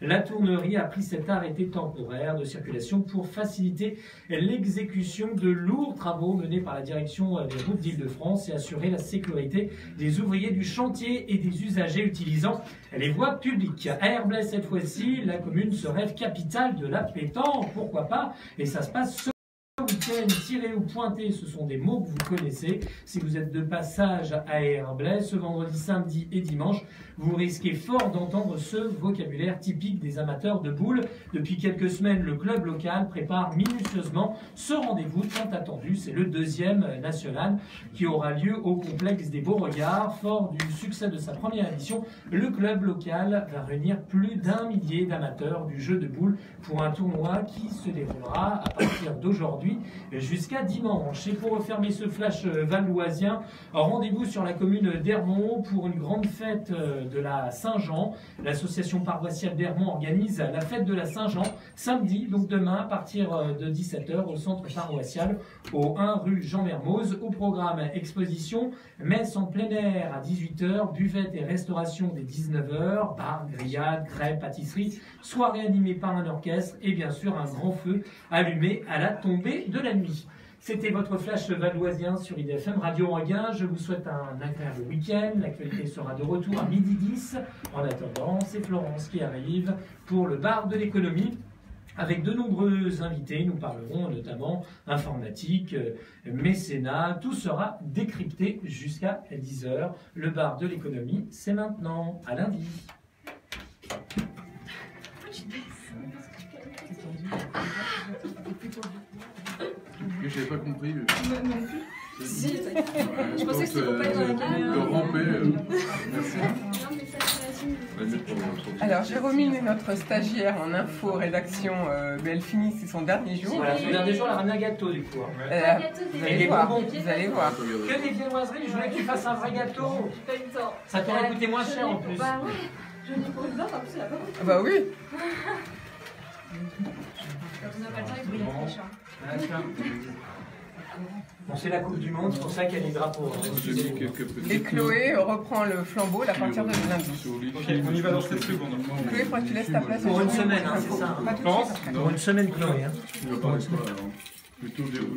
La Tournerie a pris cet arrêté temporaire de circulation pour faciliter l'exécution de lourds travaux menés par la direction des routes d'Île-de-France et assurer la sécurité des ouvriers du chantier et des usagers utilisant les voies publiques. À Herblay, cette fois-ci, la commune se rêve capitale de la pétanque, pourquoi pas, et ça se passe ce week-end. Tirer ou pointer, ce sont des mots que vous connaissez. Si vous êtes de passage à Herblay, ce vendredi, samedi et dimanche, vous risquez fort d'entendre ce vocabulaire typique des amateurs de boules. Depuis quelques semaines, le club local prépare minutieusement ce rendez-vous tant attendu. C'est le 2e national qui aura lieu au complexe des Beauregards. Fort du succès de sa première édition, le club local va réunir plus d'1 millier d'amateurs du jeu de boules pour un tournoi qui se déroulera à partir d'aujourd'hui jusqu'à dimanche. Et pour refermer ce flash valoisien, rendez-vous sur la commune d'Ermont pour une grande fête de la Saint-Jean. L'association paroissiale d'Ermont organise la fête de la Saint-Jean samedi, donc demain, à partir de 17 h au centre paroissial, au 1 rue Jean Mermoz. Au programme exposition, messe en plein air à 18 h, buvette et restauration dès 19 h, bar, grillades, crêpes, pâtisseries, soirée animée par un orchestre et bien sûr un grand feu allumé à la tombée de la nuit. C'était votre flash valoisien sur IDFM Radio Anguin. Je vous souhaite un agréable week-end. L'actualité sera de retour à 12h10. En attendant, c'est Florence qui arrive pour le bar de l'économie. Avec de nombreux invités, nous parlerons notamment informatique, mécénat. Tout sera décrypté jusqu'à 10 h. Le bar de l'économie, c'est maintenant. À lundi. Je n'avais pas compris. Non plus. Si, je pensais que c'était pour pas être dans la caméra. De ramper. Merci. Alors, Jérôme est notre stagiaire en info rédaction, mais elle finit, c'est son dernier jour. Voilà, son dernier jour, elle a ramené un gâteau du coup. Vous allez voir, vous allez voir. Que des viennoiseries, je voulais que tu fasses un vrai gâteau. J'ai pas eu le temps. Ça t'aurait coûté moins cher en plus. Bah ouais, je n'ai pas eu le temps, en plus elle a pas beaucoup. Bah oui. Quand on n'a pas le temps, il faut y être riche. Bon, c'est la Coupe du Monde, c'est pour ça qu'il y a les drapeaux. Et Chloé reprend le flambeau à partir de lundi. Ok, on y va dans 7 secondes. Chloé, il faut que tu laisses ta place. Pour une semaine, hein, c'est ça. Pour une semaine, Chloé. Hein. Tu vas parler de quoi alors?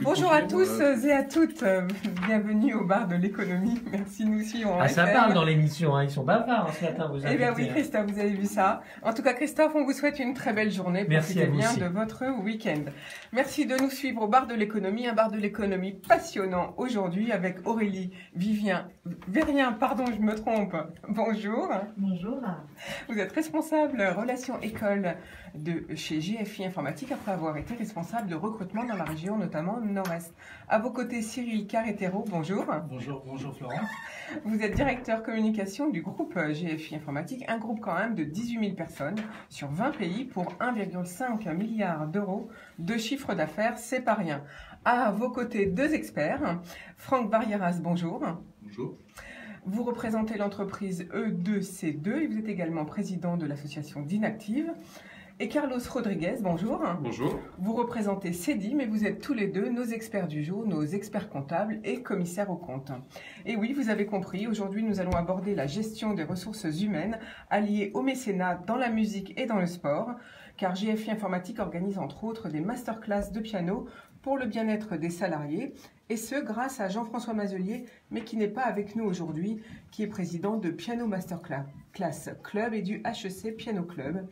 Bonjour à tous et à toutes, bienvenue au bar de l'économie. Merci, nous suivons. Ah, ça parle dans l'émission, hein. Ils sont bavards ce matin, vous avez. Eh bien oui, Christophe, vous avez vu ça. En tout cas, Christophe, on vous souhaite une très belle journée. Merci à vous bien aussi. de votre week-end. Merci de nous suivre au bar de l'économie, un bar de l'économie passionnant aujourd'hui avec Aurélie Vérien, pardon, je me trompe. Bonjour. Bonjour. Vous êtes responsable relations école de chez GFI Informatique après avoir été responsable de recrutement dans la région, notamment Nord-Est. À vos côtés, Cyril Carretero, bonjour. Bonjour Florence. Vous êtes directeur communication du groupe GFI Informatique, un groupe quand même de 18 000 personnes sur 20 pays pour 1,5 milliard d'euros de chiffre d'affaires, c'est pas rien. À vos côtés, 2 experts. Franck Barrieras, bonjour. Bonjour. Vous représentez l'entreprise E2C2 et vous êtes également président de l'association d'Inactive. Et Carlos Rodriguez, bonjour. Bonjour. Vous représentez CEDI, mais vous êtes tous les deux nos experts du jour, nos experts comptables et commissaires aux comptes. Et oui, vous avez compris, aujourd'hui nous allons aborder la gestion des ressources humaines alliées au mécénat dans la musique et dans le sport, car GFI Informatique organise entre autres des masterclass de piano pour le bien-être des salariés, et ce grâce à Jean-François Mazelier, mais qui n'est pas avec nous aujourd'hui, qui est président de Piano Masterclass Club et du HEC Piano Club.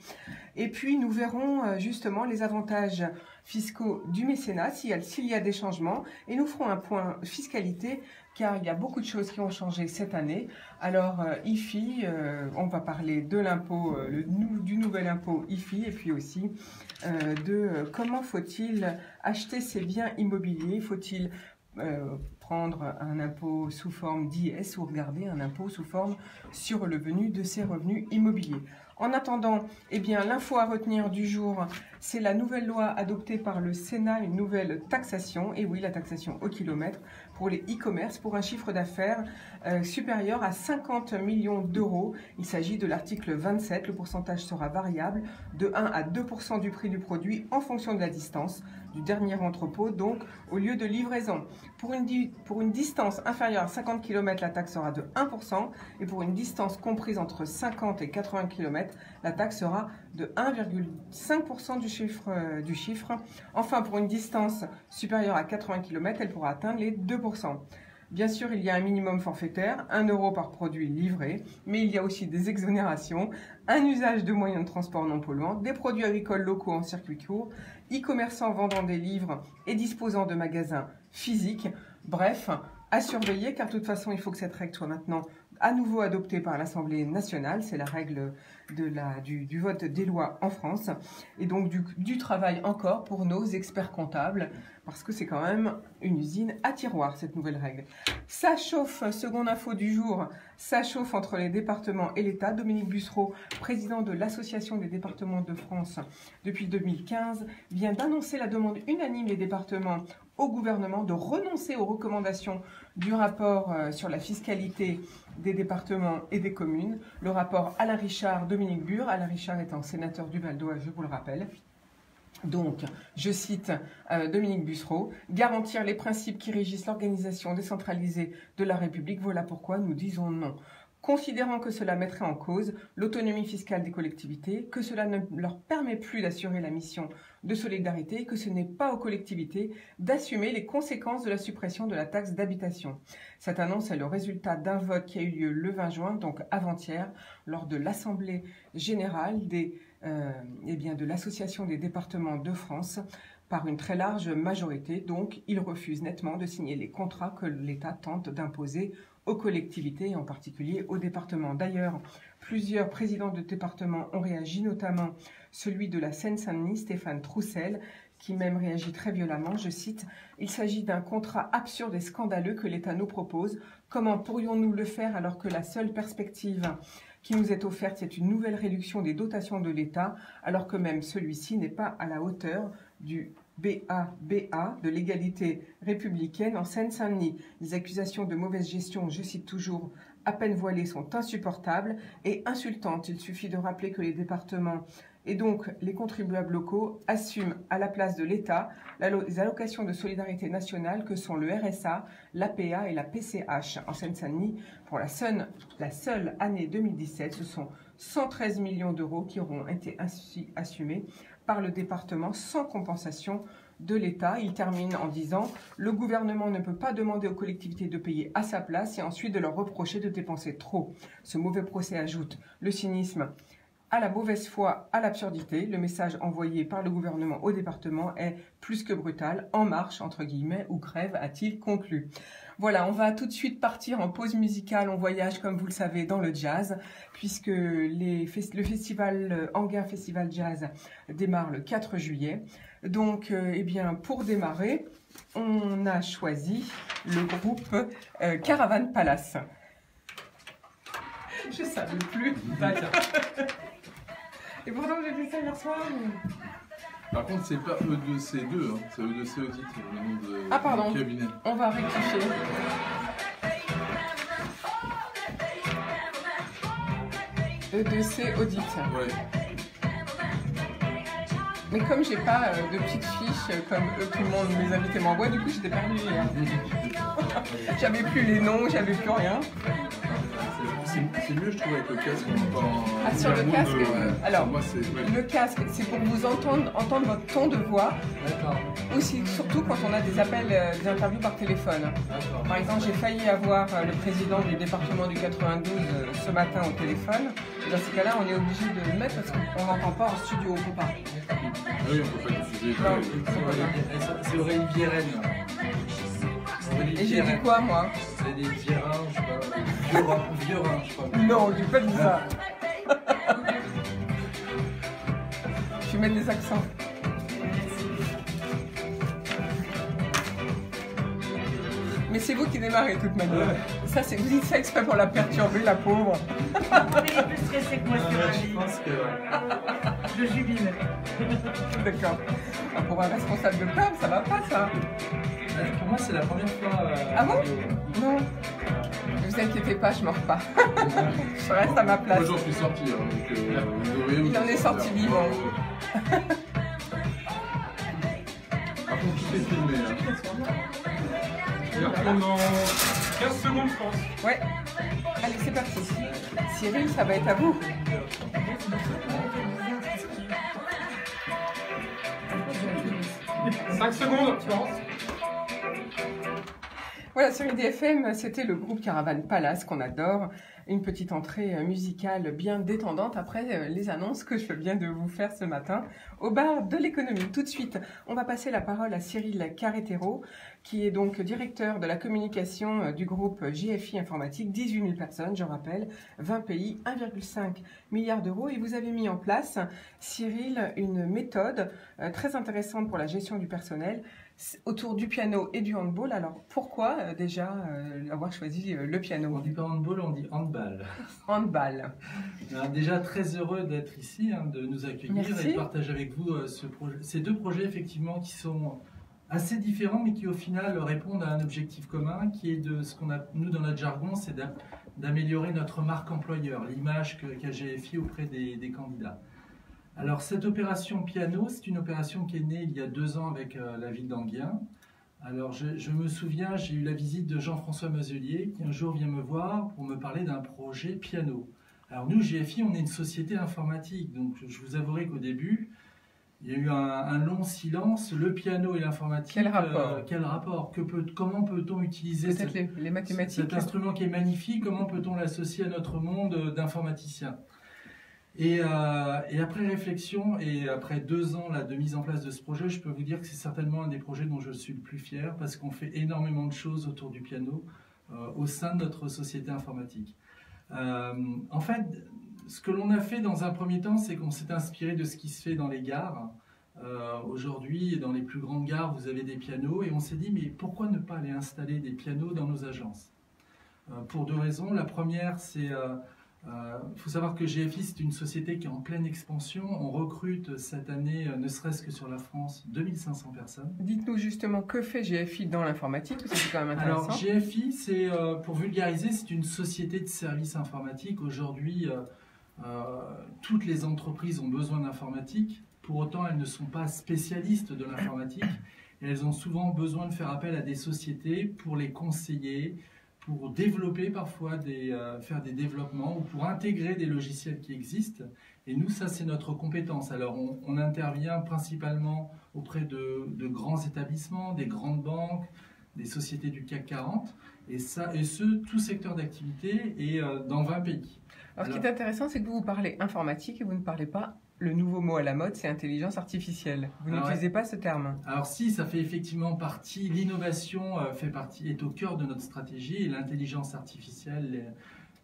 Et puis nous verrons justement les avantages fiscaux du mécénat, s'il y a des changements, et nous ferons un point fiscalité, car il y a beaucoup de choses qui ont changé cette année. Alors IFI, on va parler de l'impôt, du nouvel impôt IFI, et puis aussi de comment faut-il acheter ses biens immobiliers, faut-il prendre un impôt sous forme d'IS ou regarder un impôt sous forme sur le revenu de ses revenus immobiliers. En attendant, eh bien, l'info à retenir du jour, c'est la nouvelle loi adoptée par le Sénat, une nouvelle taxation, et oui, la taxation au kilomètre pour les e-commerce, pour un chiffre d'affaires supérieur à 50 millions d'euros. Il s'agit de l'article 27, le pourcentage sera variable de 1 à 2% du prix du produit en fonction de la distance du dernier entrepôt, donc au lieu de livraison. Pour une distance inférieure à 50 km, la taxe sera de 1%, et pour une distance comprise entre 50 et 80 km, la taxe sera de 1,5% du chiffre. Enfin, pour une distance supérieure à 80 km, elle pourra atteindre les 2%. Bien sûr, il y a un minimum forfaitaire, 1 € par produit livré, mais il y a aussi des exonérations, un usage de moyens de transport non polluants, des produits agricoles locaux en circuit court, e-commerçants vendant des livres et disposant de magasins physiques. Bref, à surveiller, car de toute façon, il faut que cette règle soit maintenant à nouveau adoptée par l'Assemblée nationale. C'est la règle du vote des lois en France. Et donc du travail encore pour nos experts comptables, parce que c'est quand même une usine à tiroir, cette nouvelle règle. Ça chauffe, seconde info du jour, ça chauffe entre les départements et l'État. Dominique Bussereau, président de l'Association des départements de France depuis 2015, vient d'annoncer la demande unanime des départements au gouvernement de renoncer aux recommandations du rapport sur la fiscalité des départements et des communes. Le rapport Alain Richard, Dominique Bure, Alain Richard étant sénateur du Val-d'Oise, je vous le rappelle. Donc, je cite Dominique Bussereau, « Garantir les principes qui régissent l'organisation décentralisée de la République, voilà pourquoi nous disons non. » Considérant que cela mettrait en cause l'autonomie fiscale des collectivités, que cela ne leur permet plus d'assurer la mission de solidarité et que ce n'est pas aux collectivités d'assumer les conséquences de la suppression de la taxe d'habitation. Cette annonce est le résultat d'un vote qui a eu lieu le 20 juin, donc avant-hier, lors de l'Assemblée générale de l'Association des départements de France, par une très large majorité. Donc, ils refusent nettement de signer les contrats que l'État tente d'imposer aux collectivités et en particulier aux départements. D'ailleurs, plusieurs présidents de départements ont réagi, notamment celui de la Seine-Saint-Denis, Stéphane Troussel, qui même réagit très violemment. Je cite, « Il s'agit d'un contrat absurde et scandaleux que l'État nous propose. Comment pourrions-nous le faire alors que la seule perspective qui nous est offerte, c'est une nouvelle réduction des dotations de l'État, alors que même celui-ci n'est pas à la hauteur du BABA, de l'égalité républicaine en Seine-Saint-Denis. Les accusations de mauvaise gestion, je cite toujours, à peine voilées, sont insupportables et insultantes. Il suffit de rappeler que les départements et donc les contribuables locaux assument à la place de l'État les allocations de solidarité nationale que sont le RSA, l'APA et la PCH. En Seine-Saint-Denis, pour la seule année 2017, ce sont 113 millions d'euros qui auront été ainsi assumés par le département sans compensation de l'État. Il termine en disant « Le gouvernement ne peut pas demander aux collectivités de payer à sa place et ensuite de leur reprocher de dépenser trop. » Ce mauvais procès ajoute le cynisme à la mauvaise foi, à l'absurdité. Le message envoyé par le gouvernement au département est plus que brutal, en marche, entre guillemets, ou crève, a-t-il conclu. Voilà, on va tout de suite partir en pause musicale. On voyage, comme vous le savez, dans le jazz, puisque le festival Anguin Festival Jazz démarre le 4 juillet. Donc, eh bien, pour démarrer, on a choisi le groupe Caravan Palace. Je ne savais plus. Et pourtant, j'ai fait ça hier soir. Par contre, c'est pas E2C2, hein. C'est E2C Audit, le nom de du cabinet. On va rectifier. E2C Audit. Ouais. Mais comme j'ai pas de petites fiches comme tout le monde, mes invités m'envoient, du coup j'étais perdue hier. J'avais plus les noms, j'avais plus rien. C'est mieux, je trouve, avec le casque. Sur le casque alors, moi, le casque, c'est pour vous entendre votre ton de voix. D'accord. Aussi, surtout quand on a des appels, des interviews par téléphone. Par exemple, j'ai failli avoir le président du département du 92 ce matin au téléphone. Et dans ces cas-là, on est obligé de le mettre parce qu'on n'entend pas en studio, on peut pas. Oui, on peut pas diffuser. C'est Aurélie Vieren. Et j'ai dit quoi, moi? C'est des Vierin, je sais pas. Vierin, je crois. Non, j'ai pas dit ça. Je vais mettre des accents. Mais c'est vous qui démarrez de toute manière. Ça, vous dites ça exprès pour la perturber, la pauvre. Il est plus stressé que moi sur la vie. Je pense que Je jubile. D'accord. Ah, pour un responsable de com, ça va pas, ça. pour moi, c'est la première fois. Ah bon? Non. Ne vous inquiétez pas, je mords pas. Je reste à ma place. Moi, j'en suis sorti. Hein, donc, vous devriez Il en est sorti vivant. façon, tout est filmé. Il retourne dans 15 secondes, je pense. Ouais. Allez, c'est parti. Cyril, ça va être à vous. 5 secondes, tu penses? Voilà, sur IDFM, c'était le groupe Caravane Palace qu'on adore. Une petite entrée musicale bien détendante après les annonces que je viens de vous faire ce matin au bar de l'économie. Tout de suite, on va passer la parole à Cyril Carretero, qui est donc directeur de la communication du groupe GFI Informatique, 18 000 personnes, je rappelle, 20 pays, 1,5 milliard d'euros. Et vous avez mis en place, Cyril, une méthode très intéressante pour la gestion du personnel autour du piano et du handball. Alors pourquoi déjà avoir choisi le piano? On dit pas handball, on dit handball. Handball. Alors déjà très heureux d'être ici, de nous accueillir. Merci. Et de partager avec vous ces deux projets effectivement qui sont assez différents mais qui au final répondent à un objectif commun qui est de ce qu'on a nous dans notre jargon, c'est d'améliorer notre marque employeur, l'image qu'a GFI auprès des candidats. Alors cette opération piano, c'est une opération qui est née il y a 2 ans avec la ville d'Enghien. Alors je me souviens, j'ai eu la visite de Jean-François Mazelier qui un jour vient me voir pour me parler d'un projet piano. Alors nous, GFI, on est une société informatique, donc je vous avouerai qu'au début, il y a eu un long silence. Le piano et l'informatique, quel rapport? Quel rapport? Comment peut-on utiliser les mathématiques. cet instrument qui est magnifique? Comment peut-on l'associer à notre monde d'informaticiens? Et après réflexion et après 2 ans là, de mise en place de ce projet, je peux vous dire que c'est certainement un des projets dont je suis le plus fier parce qu'on fait énormément de choses autour du piano au sein de notre société informatique. En fait, ce que l'on a fait dans un premier temps, c'est qu'on s'est inspiré de ce qui se fait dans les gares. Aujourd'hui, dans les plus grandes gares, vous avez des pianos et on s'est dit, mais pourquoi ne pas aller installer des pianos dans nos agences? Pour 2 raisons. La première, c'est... Il faut savoir que GFI, c'est une société qui est en pleine expansion. On recrute cette année, ne serait-ce que sur la France, 2500 personnes. Dites-nous justement que fait GFI dans l'informatique, parce que c'est quand même intéressant. Alors GFI, c'est, pour vulgariser, c'est une société de services informatiques. Aujourd'hui, toutes les entreprises ont besoin d'informatique. Pour autant, elles ne sont pas spécialistes de l'informatique. Et elles ont souvent besoin de faire appel à des sociétés pour les conseiller, pour développer parfois, faire des développements ou pour intégrer des logiciels qui existent. Et nous, ça, c'est notre compétence. Alors, on intervient principalement auprès de grands établissements, des grandes banques, des sociétés du CAC 40, et tout secteur d'activité et dans 20 pays. Alors, ce qui est intéressant, c'est que vous parlez informatique et vous ne parlez pas le nouveau mot à la mode, c'est intelligence artificielle. Vous n'utilisez pas ce terme. Alors si, ça fait effectivement partie, l'innovation est au cœur de notre stratégie et l'intelligence artificielle,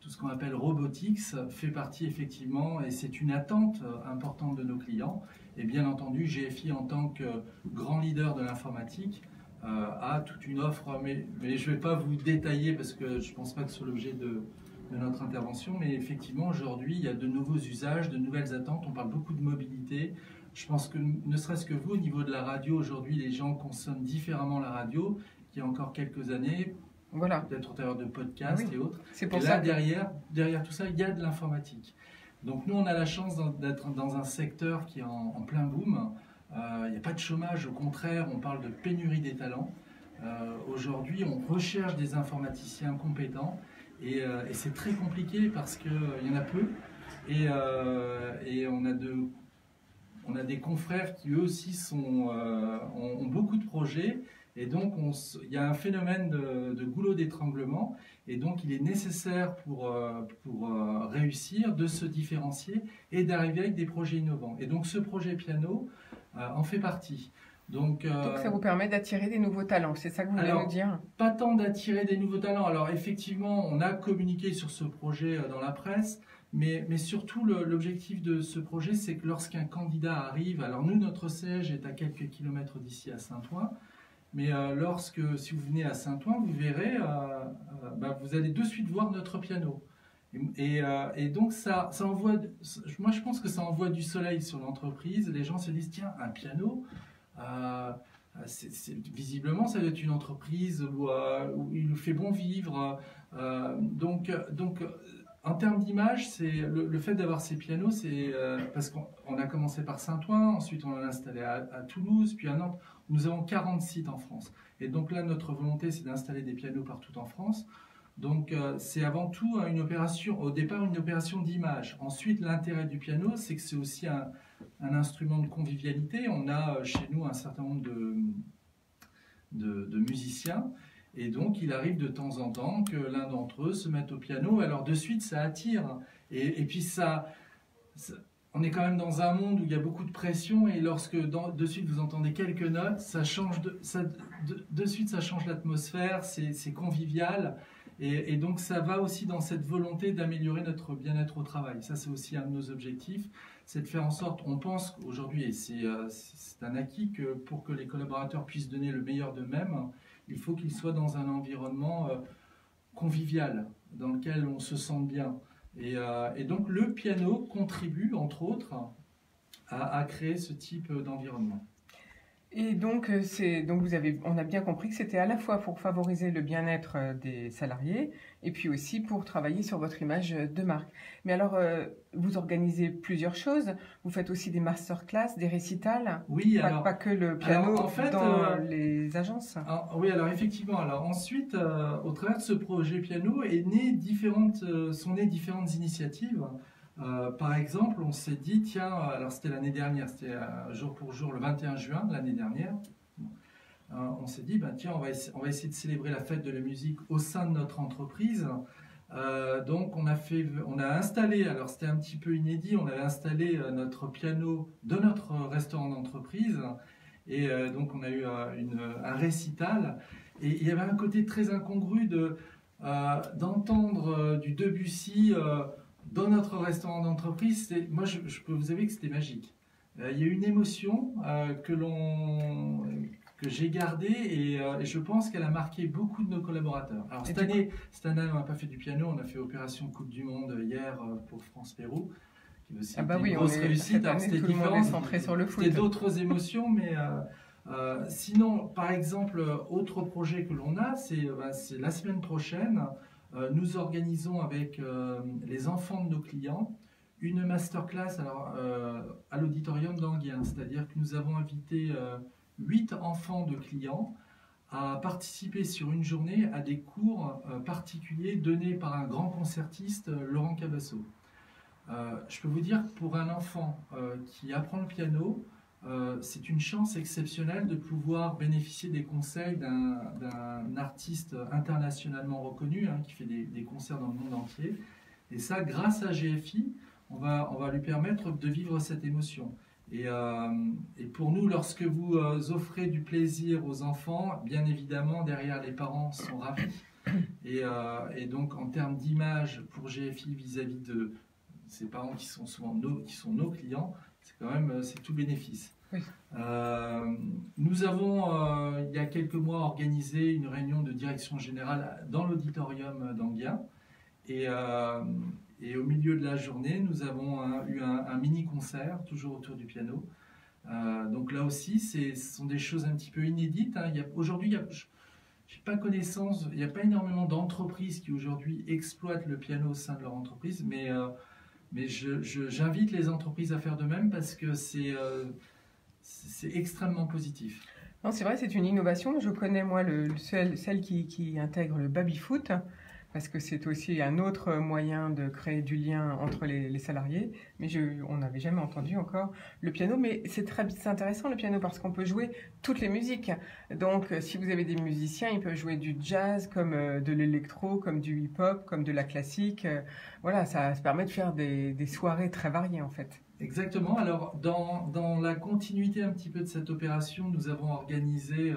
tout ce qu'on appelle robotics, fait partie effectivement et c'est une attente importante de nos clients. Et bien entendu, GFI en tant que grand leader de l'informatique a toute une offre, mais je ne vais pas vous détailler parce que je ne pense pas que ce soit l'objet de notre intervention, mais effectivement aujourd'hui il y a de nouveaux usages, de nouvelles attentes, on parle beaucoup de mobilité. Je pense que ne serait-ce que vous, au niveau de la radio, aujourd'hui les gens consomment différemment la radio qu'il y a encore quelques années, voilà. Peut-être au travers de podcasts et autres. C'est pour et ça là derrière tout ça, il y a de l'informatique. Donc nous on a la chance d'être dans un secteur qui est en plein boom, il n'y a pas de chômage, au contraire on parle de pénurie des talents. Aujourd'hui on recherche des informaticiens compétents. Et c'est très compliqué parce qu'il y en a peu et on a des confrères qui eux aussi ont beaucoup de projets et donc il y a un phénomène de goulot d'étranglement et donc il est nécessaire pour réussir de se différencier et d'arriver avec des projets innovants. Et donc ce projet piano en fait partie. Donc ça vous permet d'attirer des nouveaux talents, c'est ça que vous voulez nous dire? Pas tant d'attirer des nouveaux talents. Alors effectivement, on a communiqué sur ce projet dans la presse, mais surtout l'objectif de ce projet, c'est que lorsqu'un candidat arrive, alors nous, notre siège est à quelques kilomètres d'ici à Saint-Ouen, mais si vous venez à Saint-Ouen, vous verrez, vous allez de suite voir notre piano. Et donc ça envoie, moi je pense que ça envoie du soleil sur l'entreprise. Les gens se disent, tiens, un piano, visiblement ça doit être une entreprise où il fait bon vivre. Donc En termes d'image, c'est le fait d'avoir ces pianos, c'est parce qu'on a commencé par Saint-Ouen, ensuite on l'a installé à Toulouse, puis à Nantes. Nous avons 40 sites en France. Et donc là, notre volonté, c'est d'installer des pianos partout en France. Donc c'est avant tout une opération, au départ une opération d'image. Ensuite, l'intérêt du piano, c'est que c'est aussi un instrument de convivialité. On a chez nous un certain nombre de musiciens. Et donc, il arrive de temps en temps que l'un d'entre eux se mette au piano. Alors, de suite, ça attire. Et puis, on est quand même dans un monde où il y a beaucoup de pression. Et lorsque, de suite, vous entendez quelques notes, ça change de suite, ça change l'atmosphère. C'est convivial. Et donc, ça va aussi dans cette volonté d'améliorer notre bien-être au travail. Ça, c'est aussi un de nos objectifs. C'est de faire en sorte, on pense qu'aujourd'hui, et c'est un acquis, que pour que les collaborateurs puissent donner le meilleur d'eux-mêmes, il faut qu'ils soient dans un environnement convivial, dans lequel on se sente bien. Et donc le piano contribue, entre autres, à créer ce type d'environnement. Et donc, on a bien compris que c'était à la fois pour favoriser le bien-être des salariés et puis aussi pour travailler sur votre image de marque. Mais alors, vous organisez plusieurs choses. Vous faites aussi des masterclass, des récitals. Oui, pas que le piano alors, en fait, dans les agences. Oui, alors effectivement. Alors ensuite, au travers de ce projet piano, sont nées différentes initiatives. Par exemple, on s'est dit, tiens, alors c'était l'année dernière, c'était jour pour jour, le 21 juin l'année dernière, on s'est dit, tiens, on va essayer de célébrer la fête de la musique au sein de notre entreprise. Donc on a installé, alors c'était un petit peu inédit, on avait installé notre piano de notre restaurant d'entreprise, et donc on a eu un récital, et il y avait un côté très incongru d'entendre du Debussy dans notre restaurant d'entreprise. Moi, je peux vous avouer que c'était magique. Il y a une émotion que j'ai gardée et je pense qu'elle a marqué beaucoup de nos collaborateurs. Alors cette année, on n'a pas fait du piano, on a fait Opération Coupe du Monde hier pour France-Pérou, qui aussi une grosse réussite. C'était différent, centré sur le foot. C'était d'autres émotions, mais sinon, par exemple, autre projet que l'on a, c'est la semaine prochaine. Nous organisons avec les enfants de nos clients une masterclass à l'auditorium d'Anguien. C'est-à-dire que nous avons invité 8 enfants de clients à participer sur une journée à des cours particuliers donnés par un grand concertiste, Laurent Cabasso. Je peux vous dire que pour un enfant qui apprend le piano, c'est une chance exceptionnelle de pouvoir bénéficier des conseils d'un artiste internationalement reconnu qui fait des concerts dans le monde entier. Et ça, grâce à GFI, on va lui permettre de vivre cette émotion. Et pour nous, lorsque vous offrez du plaisir aux enfants, bien évidemment, derrière les parents sont ravis. Et donc, en termes d'image pour GFI vis-à-vis de ces parents qui sont souvent nos clients, c'est tout bénéfice. Oui. Nous avons, il y a quelques mois, organisé une réunion de direction générale dans l'auditorium d'Anguien. Et au milieu de la journée, nous avons eu un mini-concert, toujours autour du piano. Donc là aussi, ce sont des choses un petit peu inédites. Aujourd'hui, je n'ai pas connaissance, il n'y a pas énormément d'entreprises qui aujourd'hui exploitent le piano au sein de leur entreprise, mais j'invite les entreprises à faire de même parce que c'est extrêmement positif. Non, c'est vrai, c'est une innovation. Je connais, moi, celle qui intègre le baby-foot, parce que c'est aussi un autre moyen de créer du lien entre les salariés. Mais on n'avait jamais entendu encore le piano. Mais c'est intéressant, le piano, parce qu'on peut jouer toutes les musiques. Donc, si vous avez des musiciens, ils peuvent jouer du jazz, comme de l'électro, comme du hip-hop, comme de la classique. Voilà, ça permet de faire des soirées très variées, en fait. Exactement. Alors, dans la continuité un petit peu de cette opération, nous avons organisé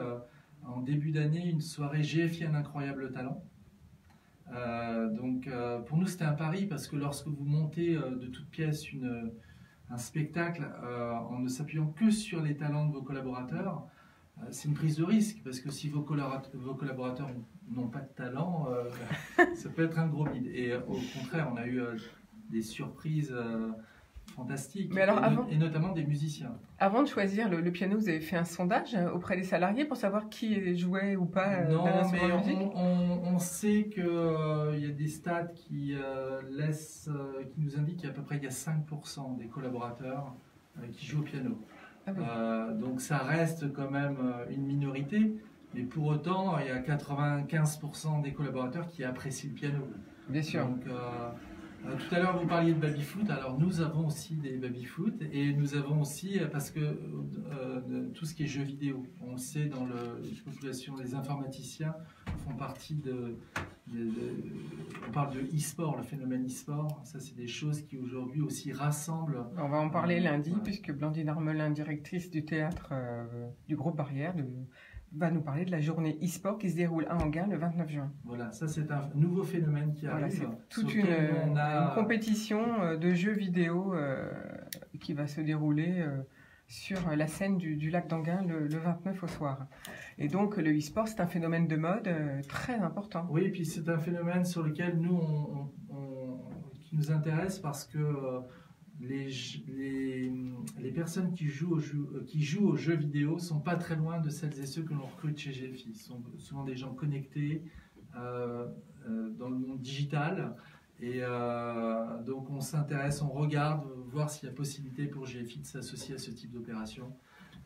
en début d'année une soirée GFI un incroyable talent. Donc pour nous c'était un pari parce que lorsque vous montez de toutes pièces un spectacle en ne s'appuyant que sur les talents de vos collaborateurs, c'est une prise de risque parce que si vos collaborateurs n'ont pas de talent, ça peut être un gros bide. Et au contraire, on a eu des surprises fantastique, Mais alors, et notamment des musiciens. Avant de choisir le piano, vous avez fait un sondage auprès des salariés pour savoir qui jouait ou pas Non, d'un instrument mais de musique? on sait qu'il y a des stats qui nous indiquent qu'à peu près il y a 5% des collaborateurs qui jouent au piano. Ah oui. Donc ça reste quand même une minorité, mais pour autant, il y a 95% des collaborateurs qui apprécient le piano. Bien sûr. Donc, tout à l'heure, vous parliez de baby-foot. Alors, nous avons aussi des baby-foot et nous avons aussi, parce que tout ce qui est jeux vidéo, on le sait dans la population, les informaticiens font partie on parle de e-sport, le phénomène e-sport. Ça, c'est des choses qui aujourd'hui aussi rassemblent. On va en parler lundi, ouais. puisque Blandine Armelin, directrice du théâtre du groupe Barrière, va nous parler de la journée e-sport qui se déroule à Enghien le 29 juin. Voilà, ça c'est un nouveau phénomène qui arrive. Voilà, c'est toute une compétition de jeux vidéo qui va se dérouler sur la scène du lac d'Enghien le 29 au soir. Et donc le e-sport, c'est un phénomène de mode très important. Oui, et puis c'est un phénomène sur lequel nous, qui nous intéresse parce que les personnes qui jouent aux jeux vidéo ne sont pas très loin de celles et ceux que l'on recrute chez GFI. Ce sont souvent des gens connectés dans le monde digital. Et donc on s'intéresse, on regarde, voir s'il y a possibilité pour GFI de s'associer à ce type d'opération.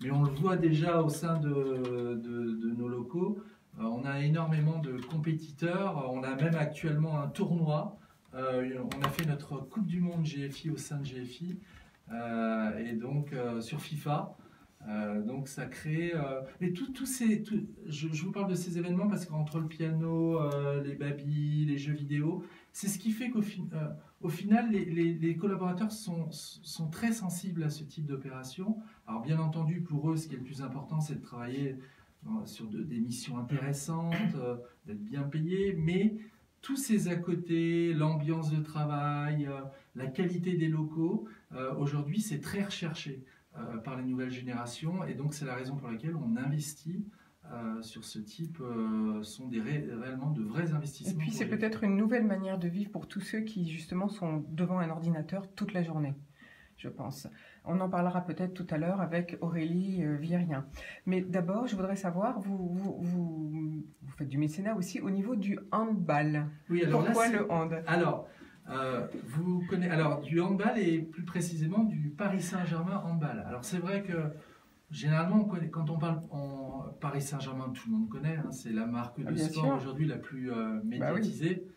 Mais on le voit déjà au sein de nos locaux. On a énormément de compétiteurs. On a même actuellement un tournoi. On a fait notre Coupe du Monde GFI au sein de GFI, et donc sur FIFA. Donc ça crée... mais je vous parle de ces événements parce qu'entre le piano, les babys, les jeux vidéo, c'est ce qui fait qu'au final, les collaborateurs sont très sensibles à ce type d'opération. Alors bien entendu, pour eux, ce qui est le plus important, c'est de travailler sur des missions intéressantes, d'être bien payés, mais tous ces à côté, l'ambiance de travail, la qualité des locaux, aujourd'hui c'est très recherché par les nouvelles générations et donc c'est la raison pour laquelle on investit sur ce type, sont réellement de vrais investissements. Et puis c'est peut-être une nouvelle manière de vivre pour tous ceux qui justement sont devant un ordinateur toute la journée, je pense. On en parlera peut-être tout à l'heure avec Aurélie Vierien. Mais d'abord, je voudrais savoir, vous faites du mécénat aussi au niveau du handball. Oui, alors pourquoi le hand? Alors, vous connaissez du handball et plus précisément du Paris Saint-Germain handball. Alors c'est vrai que généralement, quand on parle en Paris Saint-Germain, tout le monde connaît. Hein, c'est la marque de sport aujourd'hui la plus médiatisée. Oui.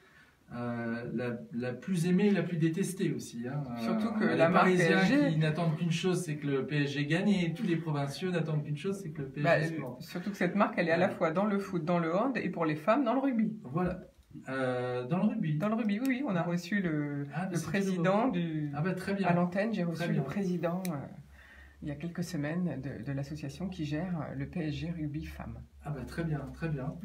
La plus aimée et la plus détestée aussi. Hein. Surtout que les Parisiens qui n'attendent qu'une chose, c'est que le PSG gagne, et tous les provinciaux n'attendent qu'une chose, c'est que le PSG gagne. Surtout que cette marque, elle est à la fois dans le foot, dans le hand, et pour les femmes, dans le rugby. Voilà. Dans le rugby. Dans le rugby, oui. On a reçu le président très bien. À l'antenne. J'ai reçu le président il y a quelques semaines de l'association qui gère le PSG Rugby Femmes. Ah bah très bien, très bien.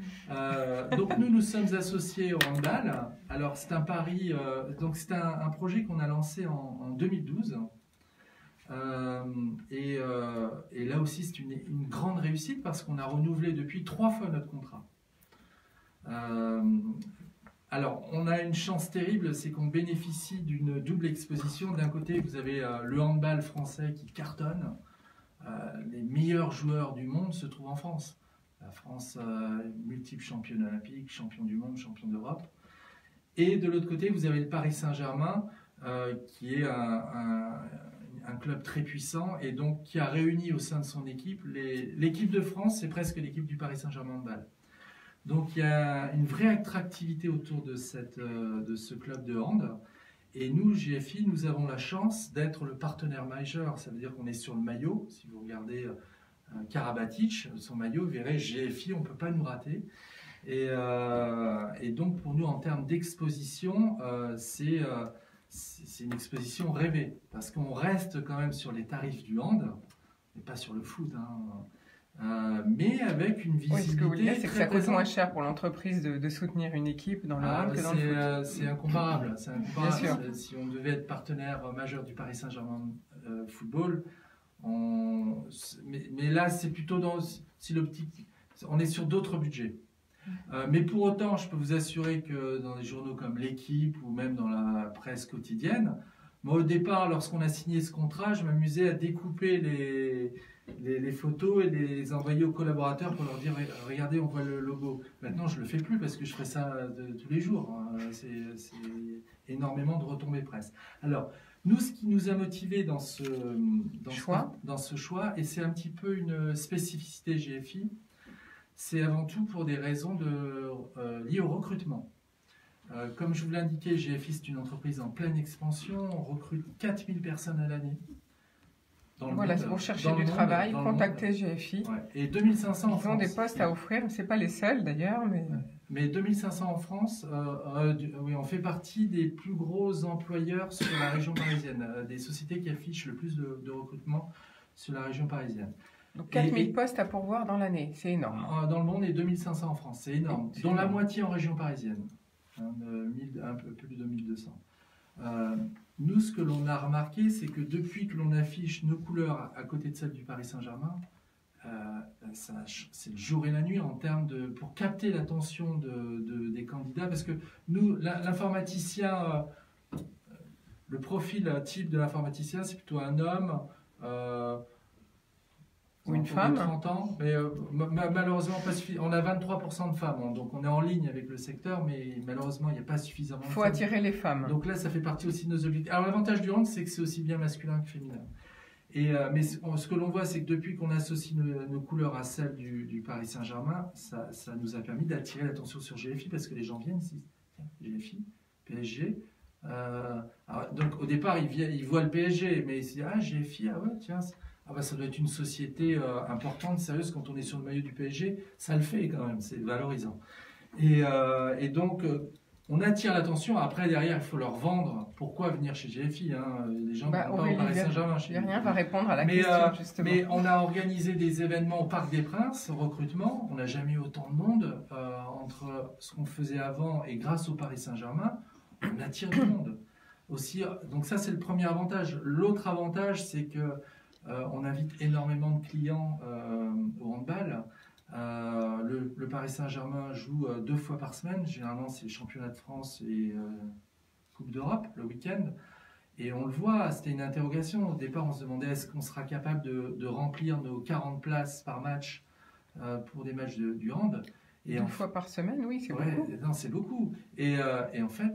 Donc nous sommes associés au handball. Alors c'est un pari, donc c'est un projet qu'on a lancé en 2012. Et là aussi c'est une grande réussite parce qu'on a renouvelé depuis 3 fois notre contrat. Alors on a une chance terrible, c'est qu'on bénéficie d'une double exposition. D'un côté vous avez le handball français qui cartonne. Les meilleurs joueurs du monde se trouvent en France. La France, multiple championne olympique, champion du monde, champion d'Europe. Et de l'autre côté, vous avez le Paris Saint-Germain, qui est un club très puissant et donc qui a réuni au sein de son équipe, l'équipe de France, c'est presque l'équipe du Paris Saint-Germain handball. Donc il y a une vraie attractivité autour de ce club de hand. Et nous, GFI, nous avons la chance d'être le partenaire majeur. Ça veut dire qu'on est sur le maillot. Si vous regardez Karabatic, son maillot, vous verrez GFI, on ne peut pas nous rater. Et donc pour nous, en termes d'exposition, c'est une exposition rêvée. Parce qu'on reste quand même sur les tarifs du hand, et pas sur le foot. Mais avec une visibilité. Oui, ce que vous voulez dire, c'est que ça coûte moins cher pour l'entreprise de soutenir une équipe dans le hand que dans le foot. C'est incomparable. Bien sûr. Si on devait être partenaire majeur du Paris Saint-Germain football, mais là c'est plutôt si l'optique, on est sur d'autres budgets. Mais pour autant, je peux vous assurer que dans des journaux comme l'Équipe ou même dans la presse quotidienne, Moi, au départ, lorsqu'on a signé ce contrat, je m'amusais à découper les photos et les envoyer aux collaborateurs pour leur dire « Regardez, on voit le logo ». Maintenant, je ne le fais plus parce que je fais ça tous les jours. C'est énormément de retombées presse. Alors, nous, ce qui nous a motivés dans ce choix, et c'est un petit peu une spécificité GFI, c'est avant tout pour des raisons liées au recrutement. Comme je vous l'ai indiqué, GFI, c'est une entreprise en pleine expansion. On recrute 4000 personnes à l'année. Voilà, si vous cherchez du travail, contactez GFI. Ouais. Et 2500 en France. Ils ont des postes à offrir, ce n'est pas les seuls d'ailleurs. Mais 2500 en France, oui, on fait partie des plus gros employeurs sur la région parisienne, des sociétés qui affichent le plus de recrutement sur la région parisienne. Donc 4000 postes à pourvoir dans l'année, c'est énorme. Dans le monde et 2500 en France, c'est énorme. Dont la moitié en région parisienne, un peu plus de 1200. Nous, ce que l'on a remarqué, c'est que depuis que l'on affiche nos couleurs à côté de celles du Paris Saint-Germain, c'est le jour et la nuit en termes pour capter l'attention des candidats, parce que nous, l'informaticien, le profil type de l'informaticien, c'est plutôt un homme ou une femme. 30 ans, mais malheureusement pas suffisant. On a 23% de femmes, donc on est en ligne avec le secteur, mais malheureusement il n'y a pas suffisamment de femmes. Il faut attirer les femmes. Donc là, ça fait partie aussi de nos objectifs. Alors l'avantage du hand, c'est que c'est aussi bien masculin que féminin. Mais ce que l'on voit, c'est que depuis qu'on associe nos couleurs à celles du Paris Saint-Germain, ça nous a permis d'attirer l'attention sur GFI, parce que les gens viennent ici. GFI, PSG. Donc au départ, ils voient le PSG, mais ils se disent « Ah, GFI, ah ouais, tiens, ça doit être une société importante, sérieuse, quand on est sur le maillot du PSG. » Ça le fait quand même, c'est valorisant. Et donc, on attire l'attention. Après, derrière, il faut leur vendre pourquoi venir chez GFI. Les gens ne vont pas au Paris Saint-Germain. Rien va répondre à la question, justement. Mais on a organisé des événements au Parc des Princes, recrutement. On n'a jamais eu autant de monde entre ce qu'on faisait avant et grâce au Paris Saint-Germain, on attire du monde. Aussi, donc ça, c'est le premier avantage. L'autre avantage, c'est que on invite énormément de clients au handball. Le Paris Saint-Germain joue 2 fois par semaine. Généralement, c'est championnat de France et Coupe d'Europe le week-end. Et on le voit, c'était une interrogation. Au départ, on se demandait est-ce qu'on sera capable de remplir nos 40 places par match pour des matchs du hand. Et 2 fois par semaine, oui, c'est beaucoup. Non, c'est beaucoup. Et en fait,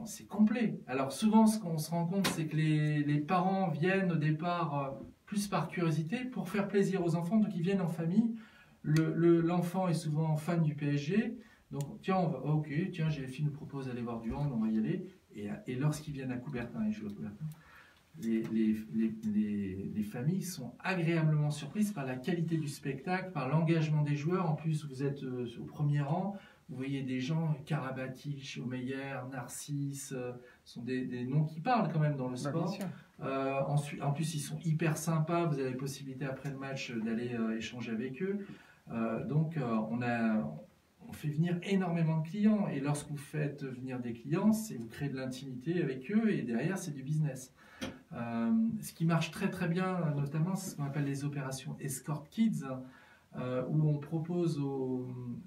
c'est complet. Alors souvent, ce qu'on se rend compte, c'est que les parents viennent au départ plus par curiosité pour faire plaisir aux enfants, donc ils viennent en famille. L'enfant est souvent fan du PSG, donc tiens, GFI nous propose d'aller voir du hand, on va y aller. Et lorsqu'ils viennent à Coubertin, ils jouent à Coubertin, les familles sont agréablement surprises par la qualité du spectacle, par l'engagement des joueurs. En plus, vous êtes au premier rang, vous voyez des gens, Karabatic, Schaumeyer, Narcisse, sont des noms qui parlent quand même dans le sport. En plus, ils sont hyper sympas, vous avez la possibilité après le match d'aller échanger avec eux. Donc, on fait venir énormément de clients, et lorsque vous faites venir des clients, vous créez de l'intimité avec eux, et derrière, c'est du business. Ce qui marche très très bien, notamment, c'est ce qu'on appelle les opérations Escort Kids, où on propose,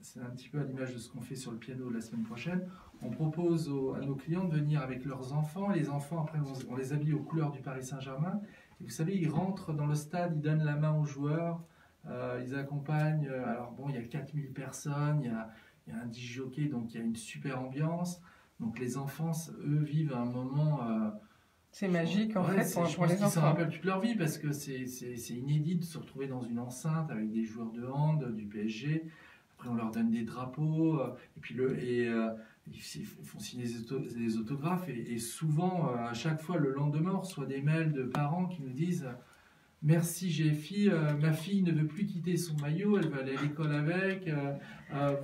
c'est un petit peu à l'image de ce qu'on fait sur le piano la semaine prochaine, on propose à nos clients de venir avec leurs enfants. Les enfants, après, on les habille aux couleurs du Paris Saint-Germain, et vous savez, ils rentrent dans le stade, ils donnent la main aux joueurs, ils accompagnent. Alors bon, il y a 4000 personnes, il y a un disjockey, donc il y a une super ambiance. Donc les enfants, eux, vivent un moment... c'est magique en fait pour les enfants. Ils s'en rappellent toute leur vie, parce que c'est inédit de se retrouver dans une enceinte avec des joueurs de hand, du PSG. Après, on leur donne des drapeaux, et puis ils font signer des autographes. Et souvent, à chaque fois, le lendemain, on reçoit des mails de parents qui nous disent « Merci GFI, ma fille ne veut plus quitter son maillot, elle va aller à l'école avec,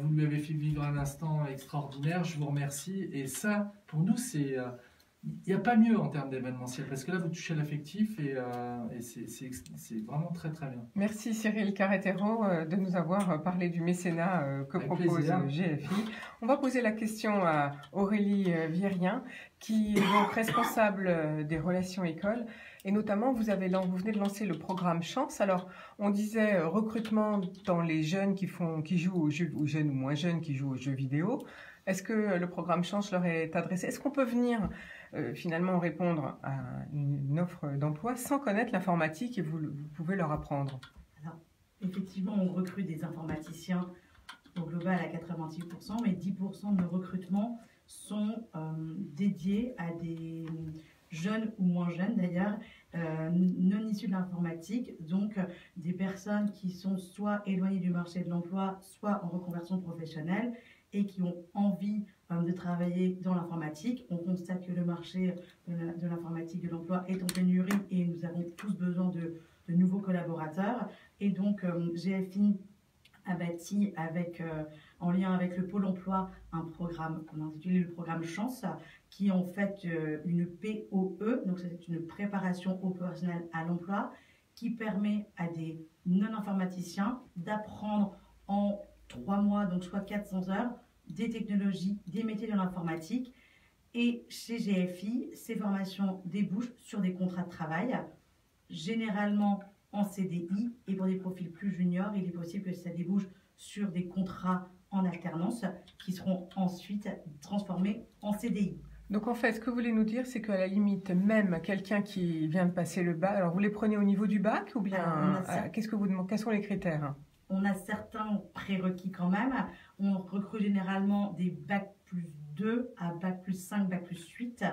vous lui avez fait vivre un instant extraordinaire, je vous remercie. » Et ça, pour nous, c'est... Il n'y a pas mieux en termes d'événementiel, parce que là, vous touchez à l'affectif, et c'est vraiment très très bien. Merci Cyril Carretero de nous avoir parlé du mécénat que propose GFI. On va poser la question à Aurélie Vierien, qui est donc responsable des relations écoles. Et notamment, vous venez de lancer le programme Chance. Alors, on disait recrutement dans les jeunes qui jouent aux jeux, ou jeunes ou moins jeunes qui jouent aux jeux vidéo. Est-ce que le programme Chance leur est adressé? Est-ce qu'on peut venir finalement répondre à une offre d'emploi sans connaître l'informatique et vous pouvez leur apprendre? Alors, effectivement, on recrute des informaticiens au global à 86%, mais 10% de nos recrutements sont dédiés à des jeunes ou moins jeunes d'ailleurs, non issus de l'informatique, donc des personnes qui sont soit éloignées du marché de l'emploi, soit en reconversion professionnelle et qui ont envie de travailler dans l'informatique. On constate que le marché de l'informatique, de l'emploi est en pénurie et nous avons tous besoin de nouveaux collaborateurs. Et donc GFI a bâti en lien avec le Pôle emploi un programme qu'on a intitulé le programme Chance, qui est en fait une POE, donc c'est une préparation opérationnelle à l'emploi, qui permet à des non-informaticiens d'apprendre en 3 mois, donc soit 400 heures, des technologies, des métiers de l'informatique. Et chez GFI, ces formations débouchent sur des contrats de travail, généralement en CDI, et pour des profils plus juniors, il est possible que ça débouche sur des contrats en alternance qui seront ensuite transformés en CDI. Donc en fait, ce que vous voulez nous dire, c'est qu'à la limite, même quelqu'un qui vient de passer le bac, alors vous les prenez au niveau du bac ou bien qu'est-ce que vous demandez, quels sont les critères? On a certains prérequis quand même. On recrute généralement des bac plus 2 à bac plus 5, bac plus 8.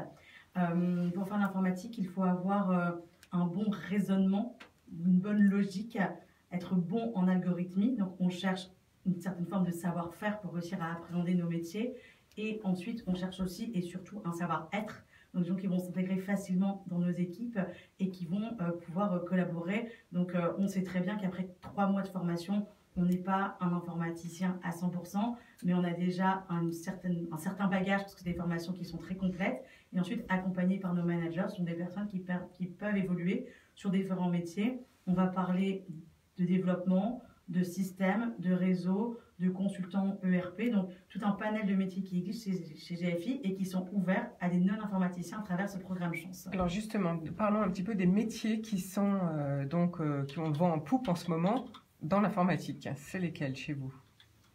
Pour faire l'informatique, il faut avoir un bon raisonnement, une bonne logique, être bon en algorithmie. Donc on cherche une certaine forme de savoir-faire pour réussir à appréhender nos métiers. Et ensuite, on cherche aussi et surtout un savoir-être. Donc, des gens qui vont s'intégrer facilement dans nos équipes et qui vont pouvoir collaborer. Donc, on sait très bien qu'après 3 mois de formation, on n'est pas un informaticien à 100%, mais on a déjà un certain bagage parce que c'est des formations qui sont très complètes. Et ensuite, accompagnés par nos managers, ce sont des personnes qui peuvent évoluer sur différents métiers. On va parler de développement, de système, de réseau, de consultants ERP, donc tout un panel de métiers qui existent chez GFI et qui sont ouverts à des non-informaticiens à travers ce programme Chance. Alors justement, parlons un petit peu des métiers qui sont qui ont le vent en poupe en ce moment dans l'informatique. C'est lesquels chez vous?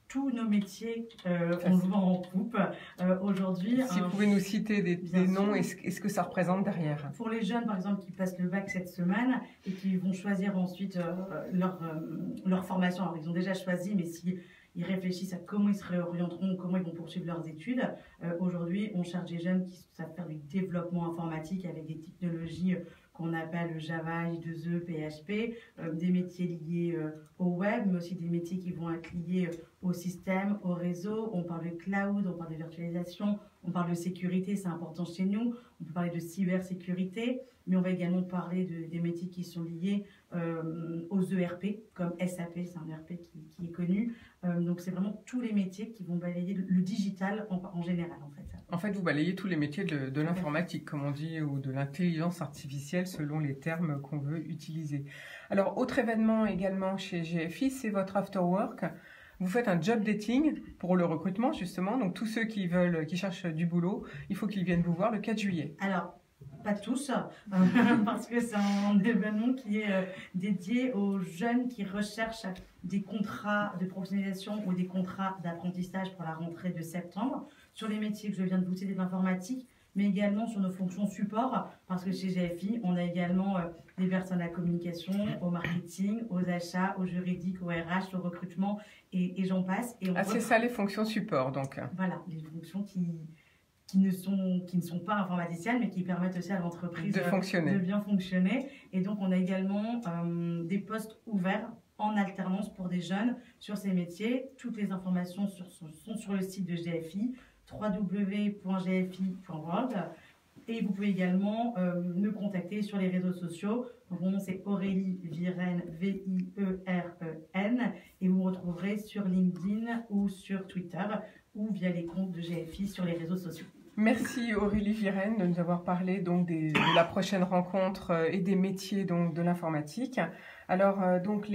Tous nos métiers ont le vent en poupe. Aujourd'hui, si vous pouvez nous citer des noms et ce que ça représente derrière. Pour les jeunes, par exemple, qui passent le bac cette semaine et qui vont choisir ensuite leur formation. Alors, ils ont déjà choisi, mais si ils réfléchissent à comment ils se réorienteront, comment ils vont poursuivre leurs études. Aujourd'hui, on cherche des jeunes qui savent faire du développement informatique avec des technologies qu'on appelle Java, J2E, PHP, des métiers liés au web, mais aussi des métiers qui vont être liés au système, au réseau. On parle de cloud, on parle de virtualisation, on parle de sécurité, c'est important chez nous. On peut parler de cybersécurité, mais on va également parler des métiers qui sont liés aux ERP, comme SAP, c'est un ERP qui est connu. Donc c'est vraiment tous les métiers qui vont balayer le digital en général, en fait. En fait, vous balayez tous les métiers de l'informatique, comme on dit, ou de l'intelligence artificielle, selon les termes qu'on veut utiliser. Alors, autre événement également chez GFI, c'est votre After Work. Vous faites un job dating pour le recrutement, justement. Donc, tous ceux qui cherchent du boulot, il faut qu'ils viennent vous voir le 4 juillet. Alors, pas tous, parce que c'est un événement qui est dédié aux jeunes qui recherchent des contrats de professionnalisation ou des contrats d'apprentissage pour la rentrée de septembre, sur les métiers que je viens de vous citer de l'informatique, mais également sur nos fonctions support, parce que chez GFI, on a également des personnes à la communication, au marketing, aux achats, au juridique, au RH, au recrutement, et j'en passe. C'est ça les fonctions support, donc. Voilà, les fonctions qui ne sont pas informaticiennes, mais qui permettent aussi à l'entreprise de bien fonctionner. Et donc, on a également des postes ouverts en alternance pour des jeunes sur ces métiers. Toutes les informations sont sur le site de GFI, www.gfi.world. Et vous pouvez également me contacter sur les réseaux sociaux. Donc, mon nom, c'est Aurélie Viren, V-I-E-R-E-N. Et vous me retrouverez sur LinkedIn ou sur Twitter ou via les comptes de GFI sur les réseaux sociaux. Merci Aurélie Viren de nous avoir parlé donc de la prochaine rencontre et des métiers donc de l'informatique. Alors donc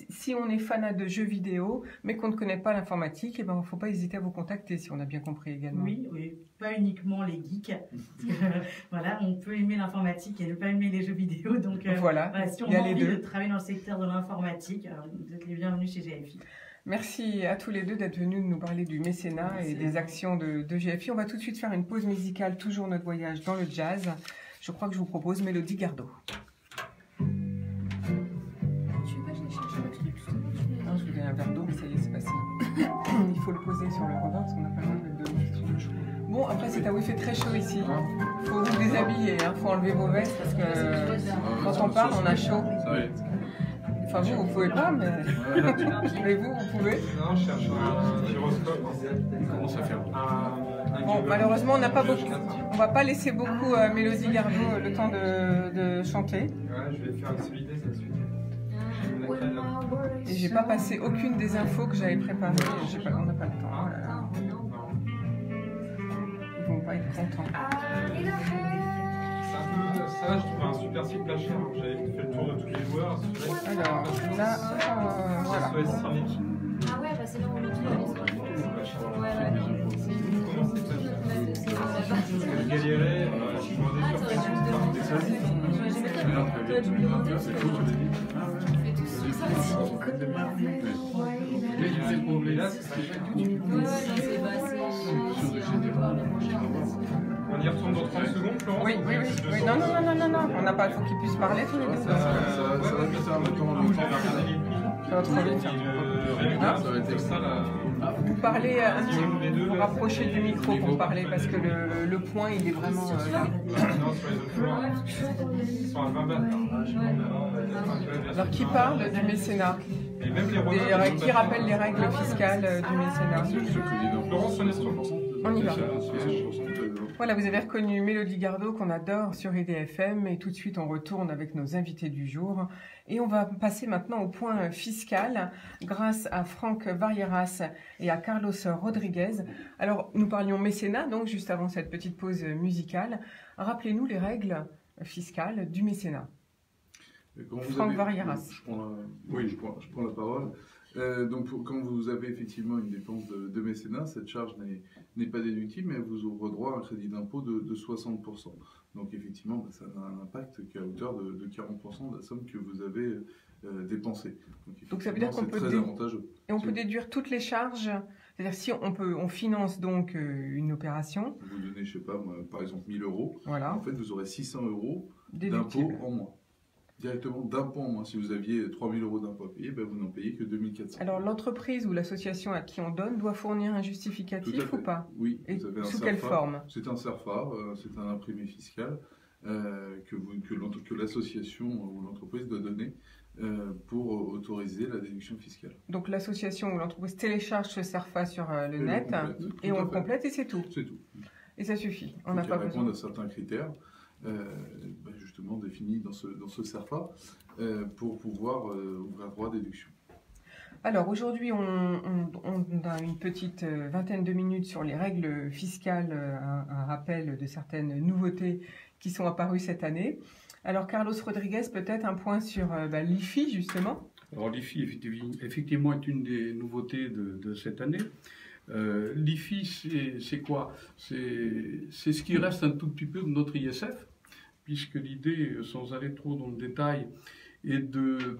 si on est fanat de jeux vidéo mais qu'on ne connaît pas l'informatique, il ne faut pas hésiter à vous contacter si on a bien compris également. Oui, pas uniquement les geeks. Voilà, on peut aimer l'informatique et ne pas aimer les jeux vidéo. Donc voilà, si on a envie de travailler dans le secteur de l'informatique, vous êtes les bienvenus chez GFI. Merci à tous les deux d'être venus nous parler du mécénat et des actions de GFI. On va tout de suite faire une pause musicale, toujours notre voyage dans le jazz. Je crois que je vous propose Mélodie Gardot. Non, je vous donne un verre d'eau, mais ça y est, c'est passé. Il faut le poser sur le rebord parce qu'on n'a pas le droit de mettre de l'eau. Bon, après, c'est où il fait très chaud ici. Il faut vous déshabiller, il faut enlever vos vestes parce que quand on part, on a chaud. Enfin, vous pouvez pas, mais vous pouvez. Non, je cherche un gyroscope. Comment ça fait? Bon, malheureusement, on n'a pas beaucoup. On va pas laisser beaucoup Mélodie Gardot le temps de chanter. Ouais, je vais faire une solidité, ça suite. Et j'ai pas passé aucune des infos que j'avais préparées. On n'a pas le temps. Ils vont pas être contents. Ça, je trouve un super site pas cher. J'avais fait le tour de tous les joueurs. Alors, là, voilà. Ah ouais, bah c'est là où on le trouve. Ouais. Comment c'est pas cher? Je galérais, je demandais sur on y retourne dans 30 secondes, Florence? Oui. Non. On n'a pas, il faut qu'ils puissent parler tous les deux. Ça va faire le temps. Ça va trop vite. Vous parlez un petit peu, vous rapprochez du micro pour parler parce que le point il est vraiment là. Non, sur les autres joueurs, ils sont à 20 bahts. Alors qui parle du mécénat? Et même les Qui rappelle les règles fiscales du mécénat? Florence, on y va. Voilà, vous avez reconnu Mélodie Gardot qu'on adore sur IDFM et tout de suite on retourne avec nos invités du jour et on va passer maintenant au point fiscal grâce à Franck Varieras et à Carlos Rodriguez. Alors nous parlions mécénat donc juste avant cette petite pause musicale. Rappelez-nous les règles fiscales du mécénat. Franck Varieras. Je prends la parole. Donc, quand vous avez effectivement une dépense de mécénat, cette charge n'est pas déductible, mais elle vous ouvre droit à un crédit d'impôt de 60%. Donc, effectivement, ça a un impact qui est à hauteur de 40% de la somme que vous avez dépensée. Donc ça veut dire qu'on peut très avantageux. Et on peut déduire toutes les charges. C'est-à-dire si on finance donc une opération. Vous donnez, je sais pas, moi, par exemple 1000 €. Voilà. En fait, vous aurez 600 € d'impôt en moins. Directement d'impôt en moins. Si vous aviez 3000 € d'impôt à payer, vous n'en payez que 2400. Alors l'entreprise ou l'association à qui on donne doit fournir un justificatif ou pas? Oui. Et vous avez sous quelle forme? C'est un CERFA, c'est un imprimé fiscal que l'association ou l'entreprise doit donner pour autoriser la déduction fiscale. Donc l'association ou l'entreprise télécharge ce CERFA sur le net et on le complète et c'est tout? C'est tout. Et ça suffit? On n'a pas besoin. Répondre à certains critères. Justement définis dans ce CERFA pour pouvoir ouvrir droit à déduction. Alors aujourd'hui, on a une petite vingtaine de minutes sur les règles fiscales, un rappel de certaines nouveautés qui sont apparues cette année. Alors Carlos Rodriguez, peut-être un point sur l'IFI justement. Alors l'IFI effectivement est une des nouveautés de cette année. L'IFI c'est quoi? C'est ce qui reste un tout petit peu de notre ISF, puisque l'idée, sans aller trop dans le détail, est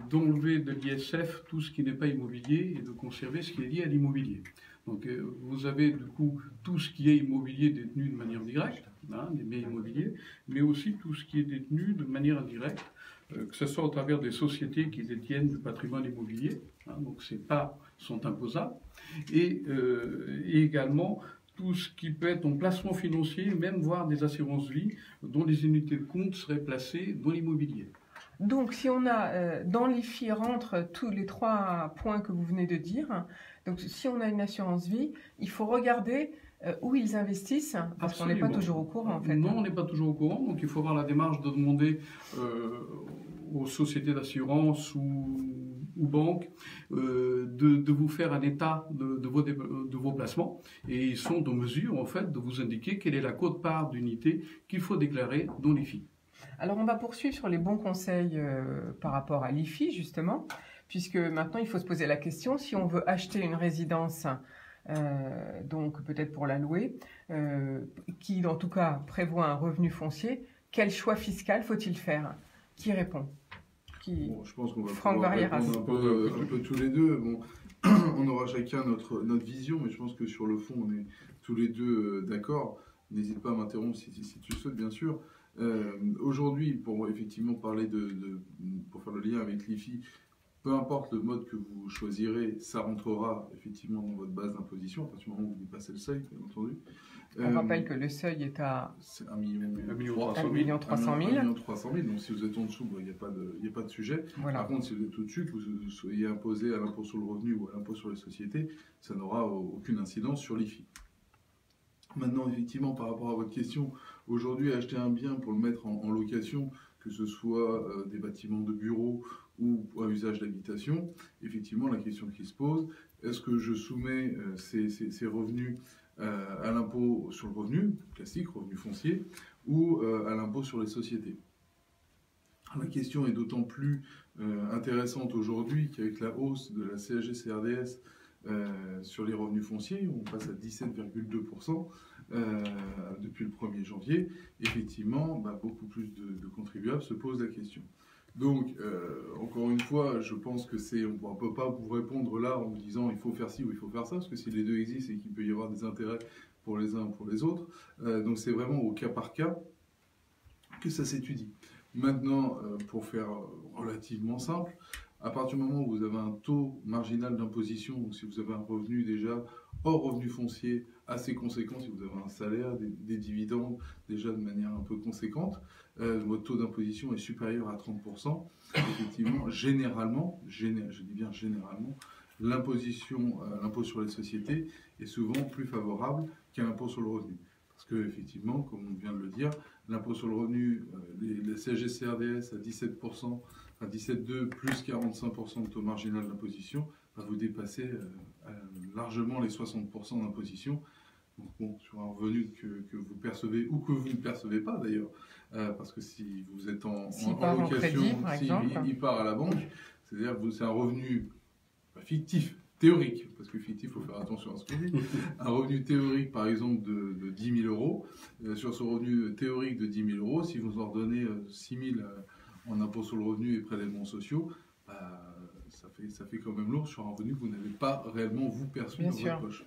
d'enlever de l'ISF tout ce qui n'est pas immobilier et de conserver ce qui est lié à l'immobilier. Donc vous avez du coup tout ce qui est immobilier détenu de manière directe, les biens immobiliers, mais aussi tout ce qui est détenu de manière indirecte, que ce soit au travers des sociétés qui détiennent du patrimoine immobilier, donc ces parts sont imposables, et également tout ce qui peut être en placement financier, même voire des assurances-vie, dont les unités de compte seraient placées dans l'immobilier. Donc, si on a, dans l'IFI rentrent tous les 3 points que vous venez de dire, donc si on a une assurance-vie, il faut regarder où ils investissent, parce qu'on n'est pas toujours au courant en fait. Non, on n'est pas toujours au courant, donc il faut avoir la démarche de demander aux sociétés d'assurance ou banques de vous faire un état de vos placements, et ils sont en mesure en fait de vous indiquer quelle est la quote-part d'unité qu'il faut déclarer dans l'IFI. Alors on va poursuivre sur les bons conseils par rapport à l'IFI justement, puisque maintenant il faut se poser la question, si on veut acheter une résidence, donc peut-être pour la louer, qui en tout cas prévoit un revenu foncier, quel choix fiscal faut-il faire? Qui répond? Bon, je pense qu'on va Franck Varieras. répondre un peu tous les deux. Bon, on aura chacun notre vision, mais je pense que sur le fond, on est tous les deux d'accord. N'hésite pas à m'interrompre si tu le souhaites, bien sûr. Aujourd'hui, pour effectivement parler pour faire le lien avec l'IFI, peu importe le mode que vous choisirez, ça rentrera effectivement dans votre base d'imposition à partir du moment où vous dépassez le seuil, bien entendu. On rappelle que le seuil est à 1 million 300 000. Donc si vous êtes en dessous, il n'y a pas de sujet. Voilà. Par contre, si vous êtes au-dessus, que vous soyez imposé à l'impôt sur le revenu ou à l'impôt sur les sociétés, ça n'aura aucune incidence sur l'IFI. Maintenant, effectivement, par rapport à votre question, aujourd'hui, acheter un bien pour le mettre en location, que ce soit des bâtiments de bureaux ou à usage d'habitation, effectivement, la question qui se pose, est-ce que je soumets ces revenus à l'impôt sur le revenu, classique, revenu foncier, ou à l'impôt sur les sociétés? La question est d'autant plus intéressante aujourd'hui qu'avec la hausse de la CSG-CRDS sur les revenus fonciers, on passe à 17,2% depuis le 1er janvier, effectivement, beaucoup plus de contribuables se posent la question. Donc, encore une fois, je pense que on ne peut pas vous répondre là en vous disant il faut faire ci ou il faut faire ça, parce que si les deux existent et qu'il peut y avoir des intérêts pour les uns ou pour les autres, donc c'est vraiment au cas par cas que ça s'étudie. Maintenant, pour faire relativement simple, à partir du moment où vous avez un taux marginal d'imposition, donc si vous avez un revenu déjà hors revenu foncier assez conséquent, si vous avez un salaire, des dividendes déjà de manière un peu conséquente, votre taux d'imposition est supérieur à 30%. Effectivement, généralement, je dis bien généralement, l'impôt sur les sociétés est souvent plus favorable qu'un impôt sur le revenu. Parce que, effectivement, comme on vient de le dire, l'impôt sur le revenu, les CSG-CRDS à 17%, à 17,2 plus 45% de taux marginal d'imposition, va vous dépasser largement les 60% d'imposition. Donc bon, sur un revenu que vous percevez ou que vous ne percevez pas d'ailleurs, parce que si vous êtes en location, il part à la banque, c'est-à-dire que c'est un revenu fictif, théorique, parce que fictif, il faut faire attention à ce qu'on dit, un revenu théorique par exemple de 10 000 euros, sur ce revenu théorique de 10 000 euros, si vous en redonnez 6 000 en impôt sur le revenu et prélèvements sociaux, ça fait quand même lourd sur un revenu que vous n'avez pas réellement vous perçu dans votre poche.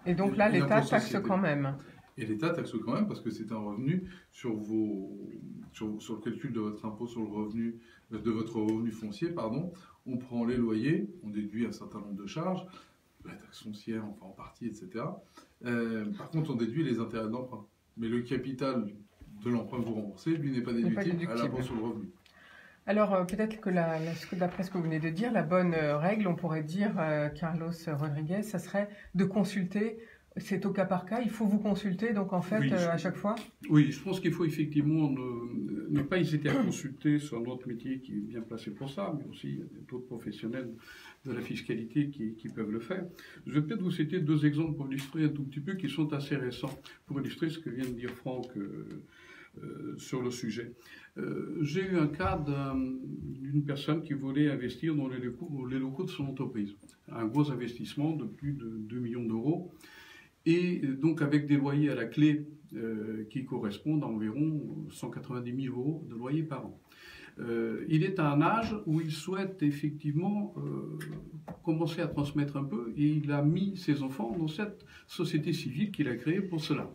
Et donc là, l'État taxe quand même. Et l'État taxe quand même parce que c'est un revenu sur le calcul de votre impôt sur le revenu, de votre revenu foncier, pardon. On prend les loyers, on déduit un certain nombre de charges, la taxe foncière, enfin en partie, etc. Par contre, on déduit les intérêts d'emprunt. Mais le capital de l'emprunt que vous remboursez, lui, n'est pas déductible à l'impôt sur le revenu. Alors, peut-être que d'après ce que vous venez de dire, la bonne règle, on pourrait dire, Carlos Rodriguez, ça serait de consulter. C'est au cas par cas, il faut vous consulter, donc en fait, oui, à chaque fois? Oui, je pense qu'il faut effectivement ne pas hésiter à consulter sur notre métier qui est bien placé pour ça, mais aussi il y a d'autres professionnels de la fiscalité qui peuvent le faire. Je vais peut-être vous citer deux exemples pour illustrer un tout petit peu qui sont assez récents, pour illustrer ce que vient de dire Franck sur le sujet. J'ai eu un cas d'une personne qui voulait investir dans les locaux de son entreprise. Un gros investissement de plus de 2 millions d'euros. Et donc avec des loyers à la clé qui correspondent à environ 190 000 euros de loyer par an. Il est à un âge où il souhaite effectivement commencer à transmettre un peu et il a mis ses enfants dans cette société civile qu'il a créée pour cela.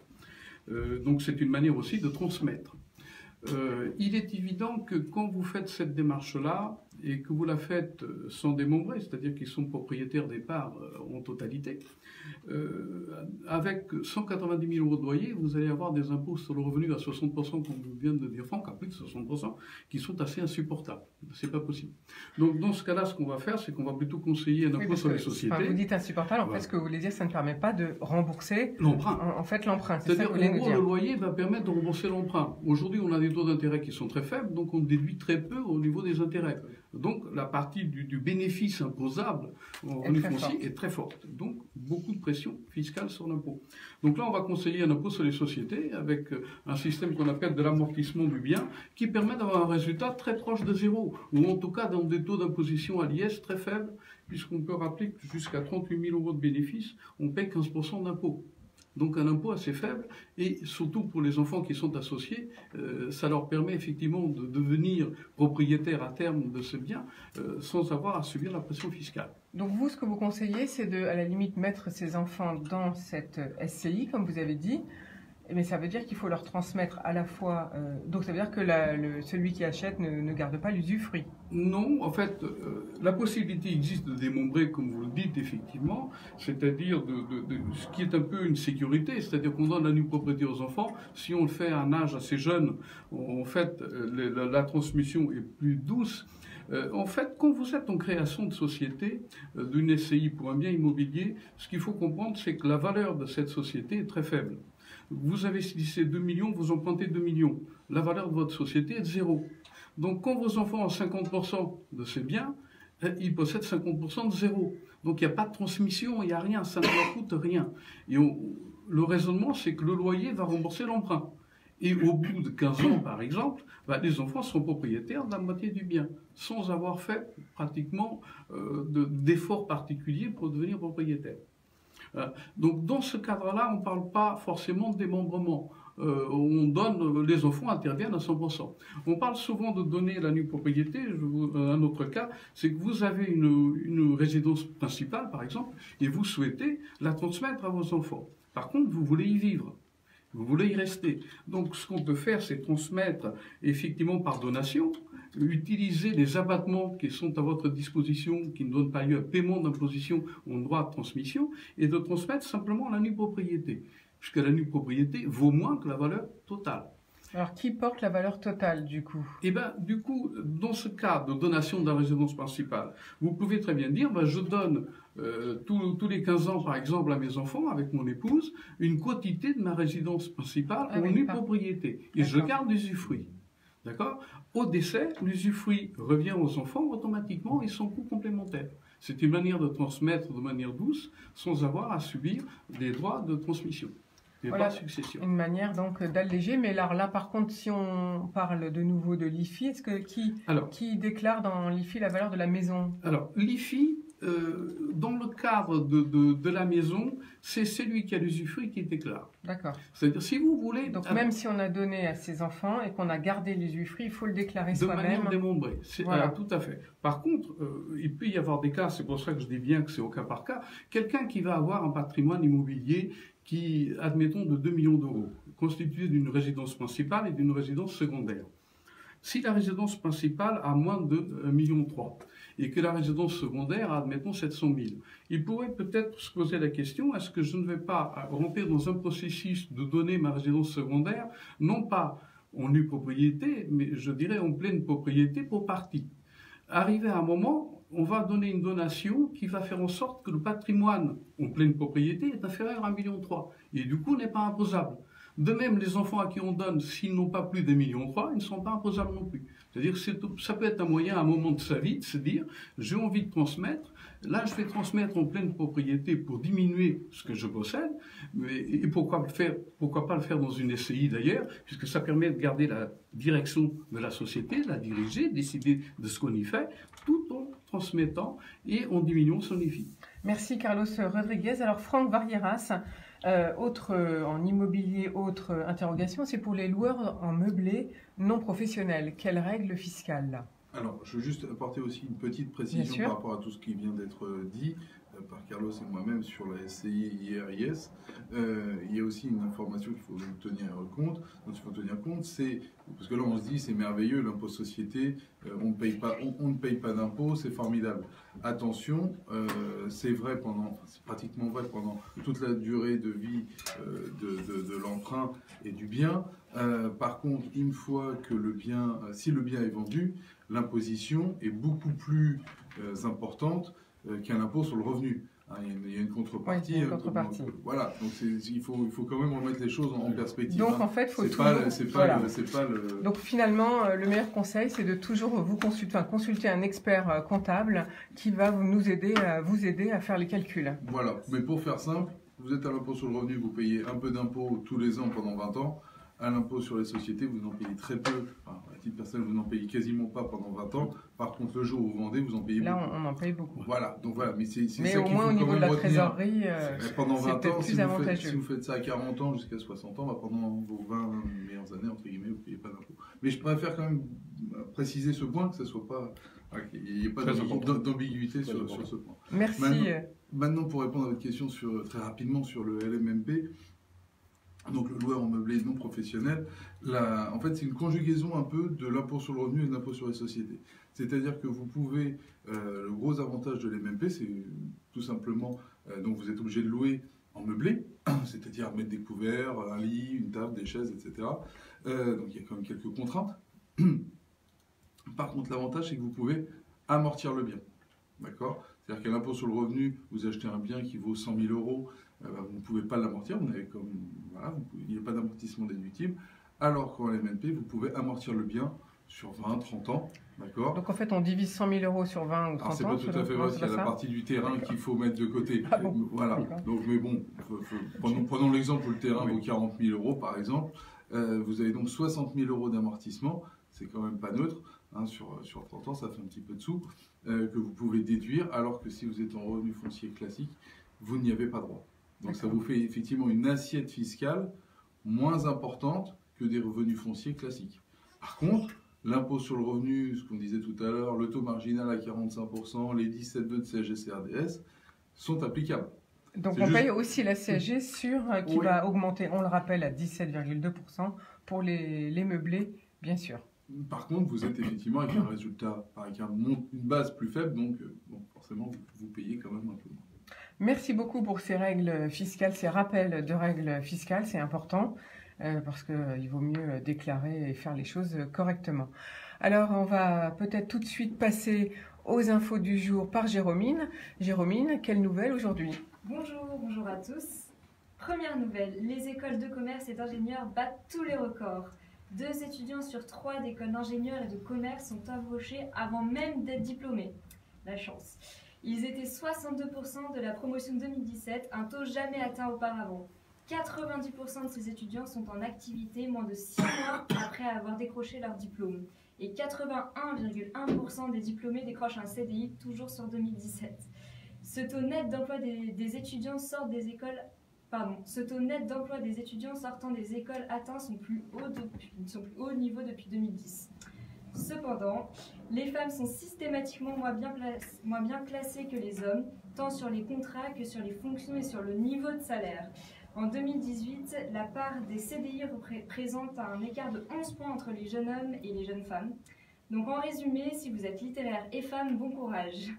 Donc c'est une manière aussi de transmettre. Il est évident que quand vous faites cette démarche-là et que vous la faites sans démembrer, c'est-à-dire qu'ils sont propriétaires des parts en totalité, avec 190 000 euros de loyer, vous allez avoir des impôts sur le revenu à 60%, comme vous vient de dire Franck, à plus de 60%, qui sont assez insupportables. C'est pas possible. Donc dans ce cas-là, ce qu'on va faire, c'est qu'on va plutôt conseiller un impôt sur les sociétés. Quand vous dites insupportable, en fait, ce que vous voulez dire, ça ne permet pas de rembourser l'emprunt. En fait, l'emprunt. C'est-à-dire qu'en gros, le loyer va permettre de rembourser l'emprunt. Aujourd'hui, on a des taux d'intérêt qui sont très faibles, donc on déduit très peu au niveau des intérêts. Donc la partie du bénéfice imposable en revenu foncier est très forte. Donc beaucoup de pression fiscale sur l'impôt. Donc là, on va conseiller un impôt sur les sociétés avec un système qu'on appelle de l'amortissement du bien qui permet d'avoir un résultat très proche de zéro, ou en tout cas dans des taux d'imposition à l'IS très faibles, puisqu'on peut rappeler que jusqu'à 38 000 euros de bénéfices, on paie 15% d'impôt. donc un impôt assez faible, et surtout pour les enfants qui sont associés, ça leur permet effectivement de devenir propriétaires à terme de ce bien sans avoir à subir la pression fiscale. Donc vous, ce que vous conseillez, c'est de, à la limite, mettre ces enfants dans cette SCI, comme vous avez dit, mais ça veut dire qu'il faut leur transmettre à la fois... donc ça veut dire que celui qui achète ne garde pas l'usufruit. Non, en fait, la possibilité existe de démembrer, comme vous le dites, effectivement, c'est-à-dire ce qui est un peu une sécurité, c'est-à-dire qu'on donne la nue propriété aux enfants. Si on le fait à un âge assez jeune, en fait, la transmission est plus douce. En fait, quand vous êtes en création de société, d'une SCI pour un bien immobilier, ce qu'il faut comprendre, c'est que la valeur de cette société est très faible. Vous avez investissez 2 millions, vous empruntez 2 millions. La valeur de votre société est de 0. Donc, quand vos enfants ont 50% de ces biens, ils possèdent 50% de 0. Donc, il n'y a pas de transmission, il n'y a rien, ça ne leur coûte rien. Et le raisonnement, c'est que le loyer va rembourser l'emprunt. Et au bout de 15 ans, par exemple, les enfants sont propriétaires de la moitié du bien, sans avoir fait pratiquement d'efforts particuliers pour devenir propriétaire. Donc dans ce cadre-là, on ne parle pas forcément de démembrement. Les enfants interviennent à 100%. On parle souvent de donner la nue propriété. Un autre cas, c'est que vous avez une résidence principale, par exemple, et vous souhaitez la transmettre à vos enfants. Par contre, vous voulez y vivre. Vous voulez y rester. Donc, ce qu'on peut faire, c'est transmettre effectivement par donation, utiliser les abattements qui sont à votre disposition, qui ne donnent pas lieu à paiement d'imposition ou droit de transmission, et de transmettre simplement la nue propriété, puisque la nue propriété vaut moins que la valeur totale. Alors, qui porte la valeur totale, du coup? Eh bien, du coup, dans ce cas de donation de la résidence principale, vous pouvez très bien dire, je donne tous les 15 ans, par exemple, à mes enfants, avec mon épouse, une quotité de ma résidence principale en nue propriété. Et je garde l'usufruit. D'accord? Au décès, l'usufruit revient aux enfants automatiquement et sans coût complémentaire. C'est une manière de transmettre de manière douce, sans avoir à subir des droits de transmission. Voilà, une manière donc d'alléger. Mais alors là, par contre, si on parle de nouveau de l'IFI, est-ce que qui déclare dans l'IFI la valeur de la maison? Alors, l'IFI, dans le cadre de la maison, c'est celui qui a l'usufruit qui déclare. D'accord. C'est-à-dire, si vous voulez... Donc, même si on a donné à ses enfants et qu'on a gardé l'usufruit, il faut le déclarer soi-même. De manière démembrée. Voilà. Tout à fait. Par contre, il peut y avoir des cas, c'est pour ça que je dis bien que c'est au cas par cas, quelqu'un qui va avoir un patrimoine immobilier qui, admettons, de 2 millions d'euros, constitué d'une résidence principale et d'une résidence secondaire. Si la résidence principale a moins de 1,3 million et que la résidence secondaire a, admettons, 700 000, il pourrait peut-être se poser la question, est-ce que je ne vais pas rentrer dans un processus de donner ma résidence secondaire, non pas en nue propriété, mais je dirais en pleine propriété pour partie. Arrivé à un moment, on va donner une donation qui va faire en sorte que le patrimoine en pleine propriété est inférieur à 1,3 million et du coup n'est pas imposable. De même, les enfants à qui on donne, s'ils n'ont pas plus d'1,3 million, ils ne sont pas imposables non plus. C'est-à-dire que ça peut être un moyen, à un moment de sa vie, de se dire, j'ai envie de transmettre, là je vais transmettre en pleine propriété pour diminuer ce que je possède, et pourquoi pas le faire dans une SCI d'ailleurs, puisque ça permet de garder la direction de la société, de la diriger, décider de ce qu'on y fait, tout en transmettant et en diminuant son IFI. Merci Carlos Rodriguez. Alors Franck Varieras, en immobilier, autre interrogation, c'est pour les loueurs en meublé non professionnels. Quelles règles fiscales là? Alors, je veux juste apporter aussi une petite précision par rapport à tout ce qui vient d'être dit par Carlos et moi-même sur la SCI IRIS. Il y a aussi une information qu'il faut tenir compte, c'est, parce que là on se dit c'est merveilleux, l'impôt société, on ne paye pas d'impôt, c'est formidable. Attention, c'est pratiquement vrai pendant toute la durée de vie de l'emprunt et du bien. Par contre, une fois que si le bien est vendu, l'imposition est beaucoup plus importante qu'un impôt sur le revenu. Il y a une contrepartie. Oui, il y a une contrepartie. Voilà, donc il faut quand même remettre les choses en perspective. Donc en fait, il faut toujours... Donc finalement, le meilleur conseil, c'est de toujours consulter un expert comptable qui va vous aider à faire les calculs. Voilà, mais pour faire simple, vous êtes à l'impôt sur le revenu, vous payez un peu d'impôt tous les ans pendant 20 ans. À l'impôt sur les sociétés, vous en payez très peu. Enfin, à titre personnel, vous n'en payez quasiment pas pendant 20 ans. Par contre, le jour où vous vendez, vous en payez beaucoup. Là, on en paye beaucoup. Voilà, donc voilà. Mais c'est Mais ça au qu'il moins, faut au quand niveau de même la retenir. trésorerie, Pendant c'est 20 peut-être ans, plus si avantageux. vous faites ça à 40 ans jusqu'à 60 ans, pendant vos 20 meilleures années, entre guillemets, vous ne payez pas d'impôt. Mais je préfère quand même préciser ce point, que ce soit pas... qu'il n'y ait pas d'ambiguïté sur ce point. Merci. Maintenant, pour répondre à votre question très rapidement sur le LMNP, donc le loueur en meublé non professionnel, en fait, c'est une conjugaison un peu de l'impôt sur le revenu et de l'impôt sur les sociétés. C'est-à-dire que vous pouvez, le gros avantage de l'MMP, c'est tout simplement, donc vous êtes obligé de louer en meublé, c'est-à-dire mettre des couverts, un lit, une table, des chaises, etc. Donc il y a quand même quelques contraintes. Par contre, l'avantage, c'est que vous pouvez amortir le bien. D'accord ? C'est-à-dire qu'à l'impôt sur le revenu, vous achetez un bien qui vaut 100 000 euros, vous ne pouvez pas l'amortir, il n'y a pas d'amortissement déductible, alors qu'en LMNP, vous pouvez amortir le bien sur 20, 30 ans. D'accord ? Donc en fait, on divise 100 000 euros sur 20 ou 30 ans. C'est pas tout à fait vrai, il y a la partie du terrain qu'il faut mettre de côté. Ah bon ? Voilà. Donc, mais bon, prenons l'exemple où le terrain vaut 40 000 euros, par exemple. Vous avez donc 60 000 euros d'amortissement, c'est quand même pas neutre. Sur 30 ans, ça fait un petit peu de sous que vous pouvez déduire, alors que si vous êtes en revenu foncier classique, vous n'y avez pas droit. Donc ça vous fait effectivement une assiette fiscale moins importante que des revenus fonciers classiques. Par contre, l'impôt sur le revenu, ce qu'on disait tout à l'heure, le taux marginal à 45%, les 17,2 de CSG-CRDS sont applicables. Donc on paye aussi la CSG qui va augmenter, on le rappelle, à 17,2% pour les meublés, bien sûr. Par contre, vous êtes effectivement avec un résultat, avec une base plus faible, donc forcément, vous payez quand même un peu moins. Merci beaucoup pour ces règles fiscales, ces rappels de règles fiscales, c'est important parce qu'il vaut mieux déclarer et faire les choses correctement. Alors, on va peut-être tout de suite passer aux infos du jour par Jérômine. Jérômine, quelle nouvelle aujourd'hui ? Bonjour à tous. Première nouvelle, les écoles de commerce et d'ingénieurs battent tous les records. 2 étudiants sur 3 d'écoles d'ingénieurs et de commerce sont embauchés avant même d'être diplômés. La chance. Ils étaient 62% de la promotion 2017, un taux jamais atteint auparavant. 90% de ces étudiants sont en activité moins de 6 mois après avoir décroché leur diplôme. Et 81,1% des diplômés décrochent un CDI toujours sur 2017. Ce taux net d'emploi des étudiants sortant des écoles sortant des écoles atteint son plus haut niveau depuis 2010. Cependant, les femmes sont systématiquement moins bien classées que les hommes, tant sur les contrats que sur les fonctions et sur le niveau de salaire. En 2018, la part des CDI représente un écart de 11 points entre les jeunes hommes et les jeunes femmes. Donc en résumé, si vous êtes littéraire et femme, bon courage.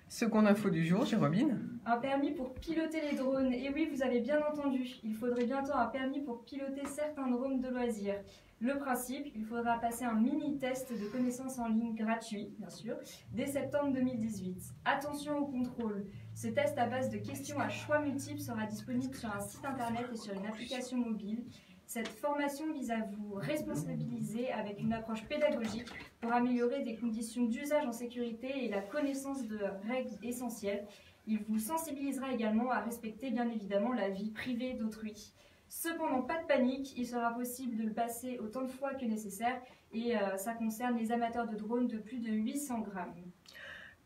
Seconde info du jour, Jérôme. Un permis pour piloter les drones. Et oui, vous avez bien entendu, il faudrait bientôt un permis pour piloter certains drones de loisirs. Le principe, il faudra passer un mini-test de connaissances en ligne gratuit, bien sûr, dès septembre 2018. Attention au contrôle. Ce test à base de questions à choix multiples sera disponible sur un site internet et sur une application mobile. Cette formation vise à vous responsabiliser avec une approche pédagogique pour améliorer des conditions d'usage en sécurité et la connaissance de règles essentielles. Il vous sensibilisera également à respecter bien évidemment la vie privée d'autrui. Cependant, pas de panique, il sera possible de le passer autant de fois que nécessaire et ça concerne les amateurs de drones de plus de 800 grammes.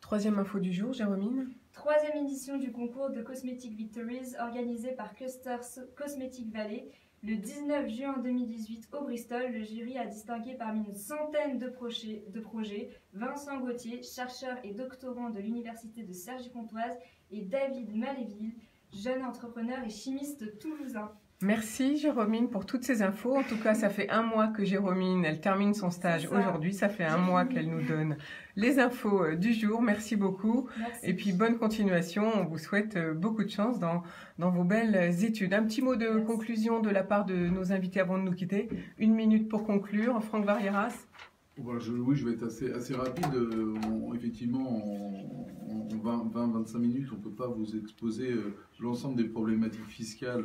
Troisième info du jour, Jérôme. 3e édition du concours de Cosmetic Victories organisé par Cluster Cosmetic Valley. Le 19 juin 2018 au Bristol, le jury a distingué parmi une centaine de projets Vincent Gauthier, chercheur et doctorant de l'université de Cergy-Pontoise, et David Maléville, jeune entrepreneur et chimiste toulousain. Merci Jérôme pour toutes ces infos. En tout cas, ça fait un mois que Jérôme, elle termine son stage aujourd'hui. Ça fait un mois qu'elle nous donne les infos du jour. Merci beaucoup. Merci. Et puis bonne continuation. On vous souhaite beaucoup de chance dans vos belles études. Un petit mot de conclusion de la part de nos invités avant de nous quitter. 1 minute pour conclure. Franck Varieras. Oui, je vais être assez rapide. Effectivement, en 20-25 minutes, on ne peut pas vous exposer l'ensemble des problématiques fiscales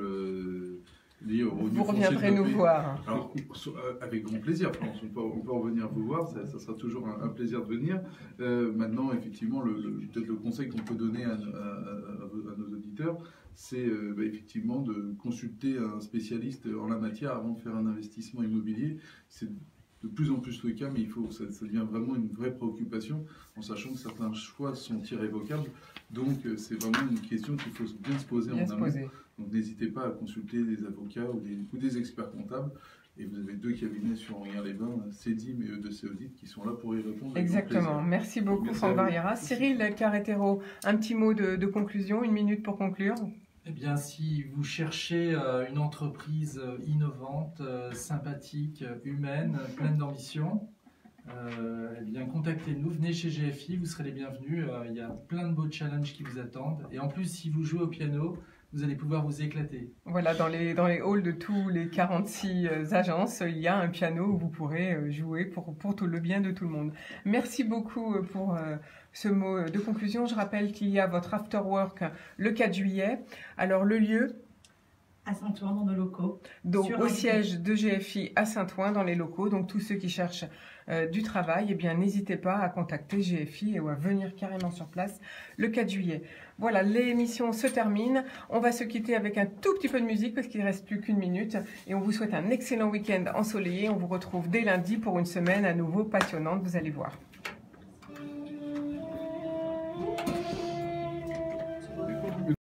liées au revenu Vous foncier reviendrez de nous pays. voir. Alors, avec grand plaisir, Florence, on peut revenir vous voir, ça sera toujours un plaisir de venir. Maintenant, effectivement, peut-être le conseil qu'on peut donner à nos auditeurs, c'est effectivement de consulter un spécialiste en la matière avant de faire un investissement immobilier. C'est de plus en plus le cas, mais ça devient vraiment une vraie préoccupation, en sachant que certains choix sont irrévocables. Donc, c'est vraiment une question qu'il faut bien se poser en amont. Donc, n'hésitez pas à consulter des avocats ou des experts comptables. Et vous avez 2 cabinets sur Enghien-les-Bains, CEDIM et E2C Audit, qui sont là pour y répondre. Exactement. Merci beaucoup, Franck Barriera. Cyril Carretero, un petit mot de conclusion, 1 minute pour conclure. Eh bien, si vous cherchez une entreprise innovante, sympathique, humaine, pleine d'ambition, eh bien, contactez-nous, venez chez GFI, vous serez les bienvenus. Il y a plein de beaux challenges qui vous attendent. Et en plus, si vous jouez au piano, vous allez pouvoir vous éclater. Voilà, dans les halls de tous les 46 agences, il y a un piano où vous pourrez jouer pour tout le bien de tout le monde. Merci beaucoup pour ce mot de conclusion. Je rappelle qu'il y a votre after work le 4 juillet. Alors, le lieu ? À Saint-Ouen, dans nos locaux. Donc, au siège de GFI à Saint-Ouen, dans les locaux. Donc, tous ceux qui cherchent du travail, eh bien, n'hésitez pas à contacter GFI ou à venir carrément sur place le 4 juillet. Voilà, l'émission se termine. On va se quitter avec un tout petit peu de musique parce qu'il ne reste plus qu'1 minute. Et on vous souhaite un excellent week-end ensoleillé. On vous retrouve dès lundi pour une semaine à nouveau passionnante, vous allez voir.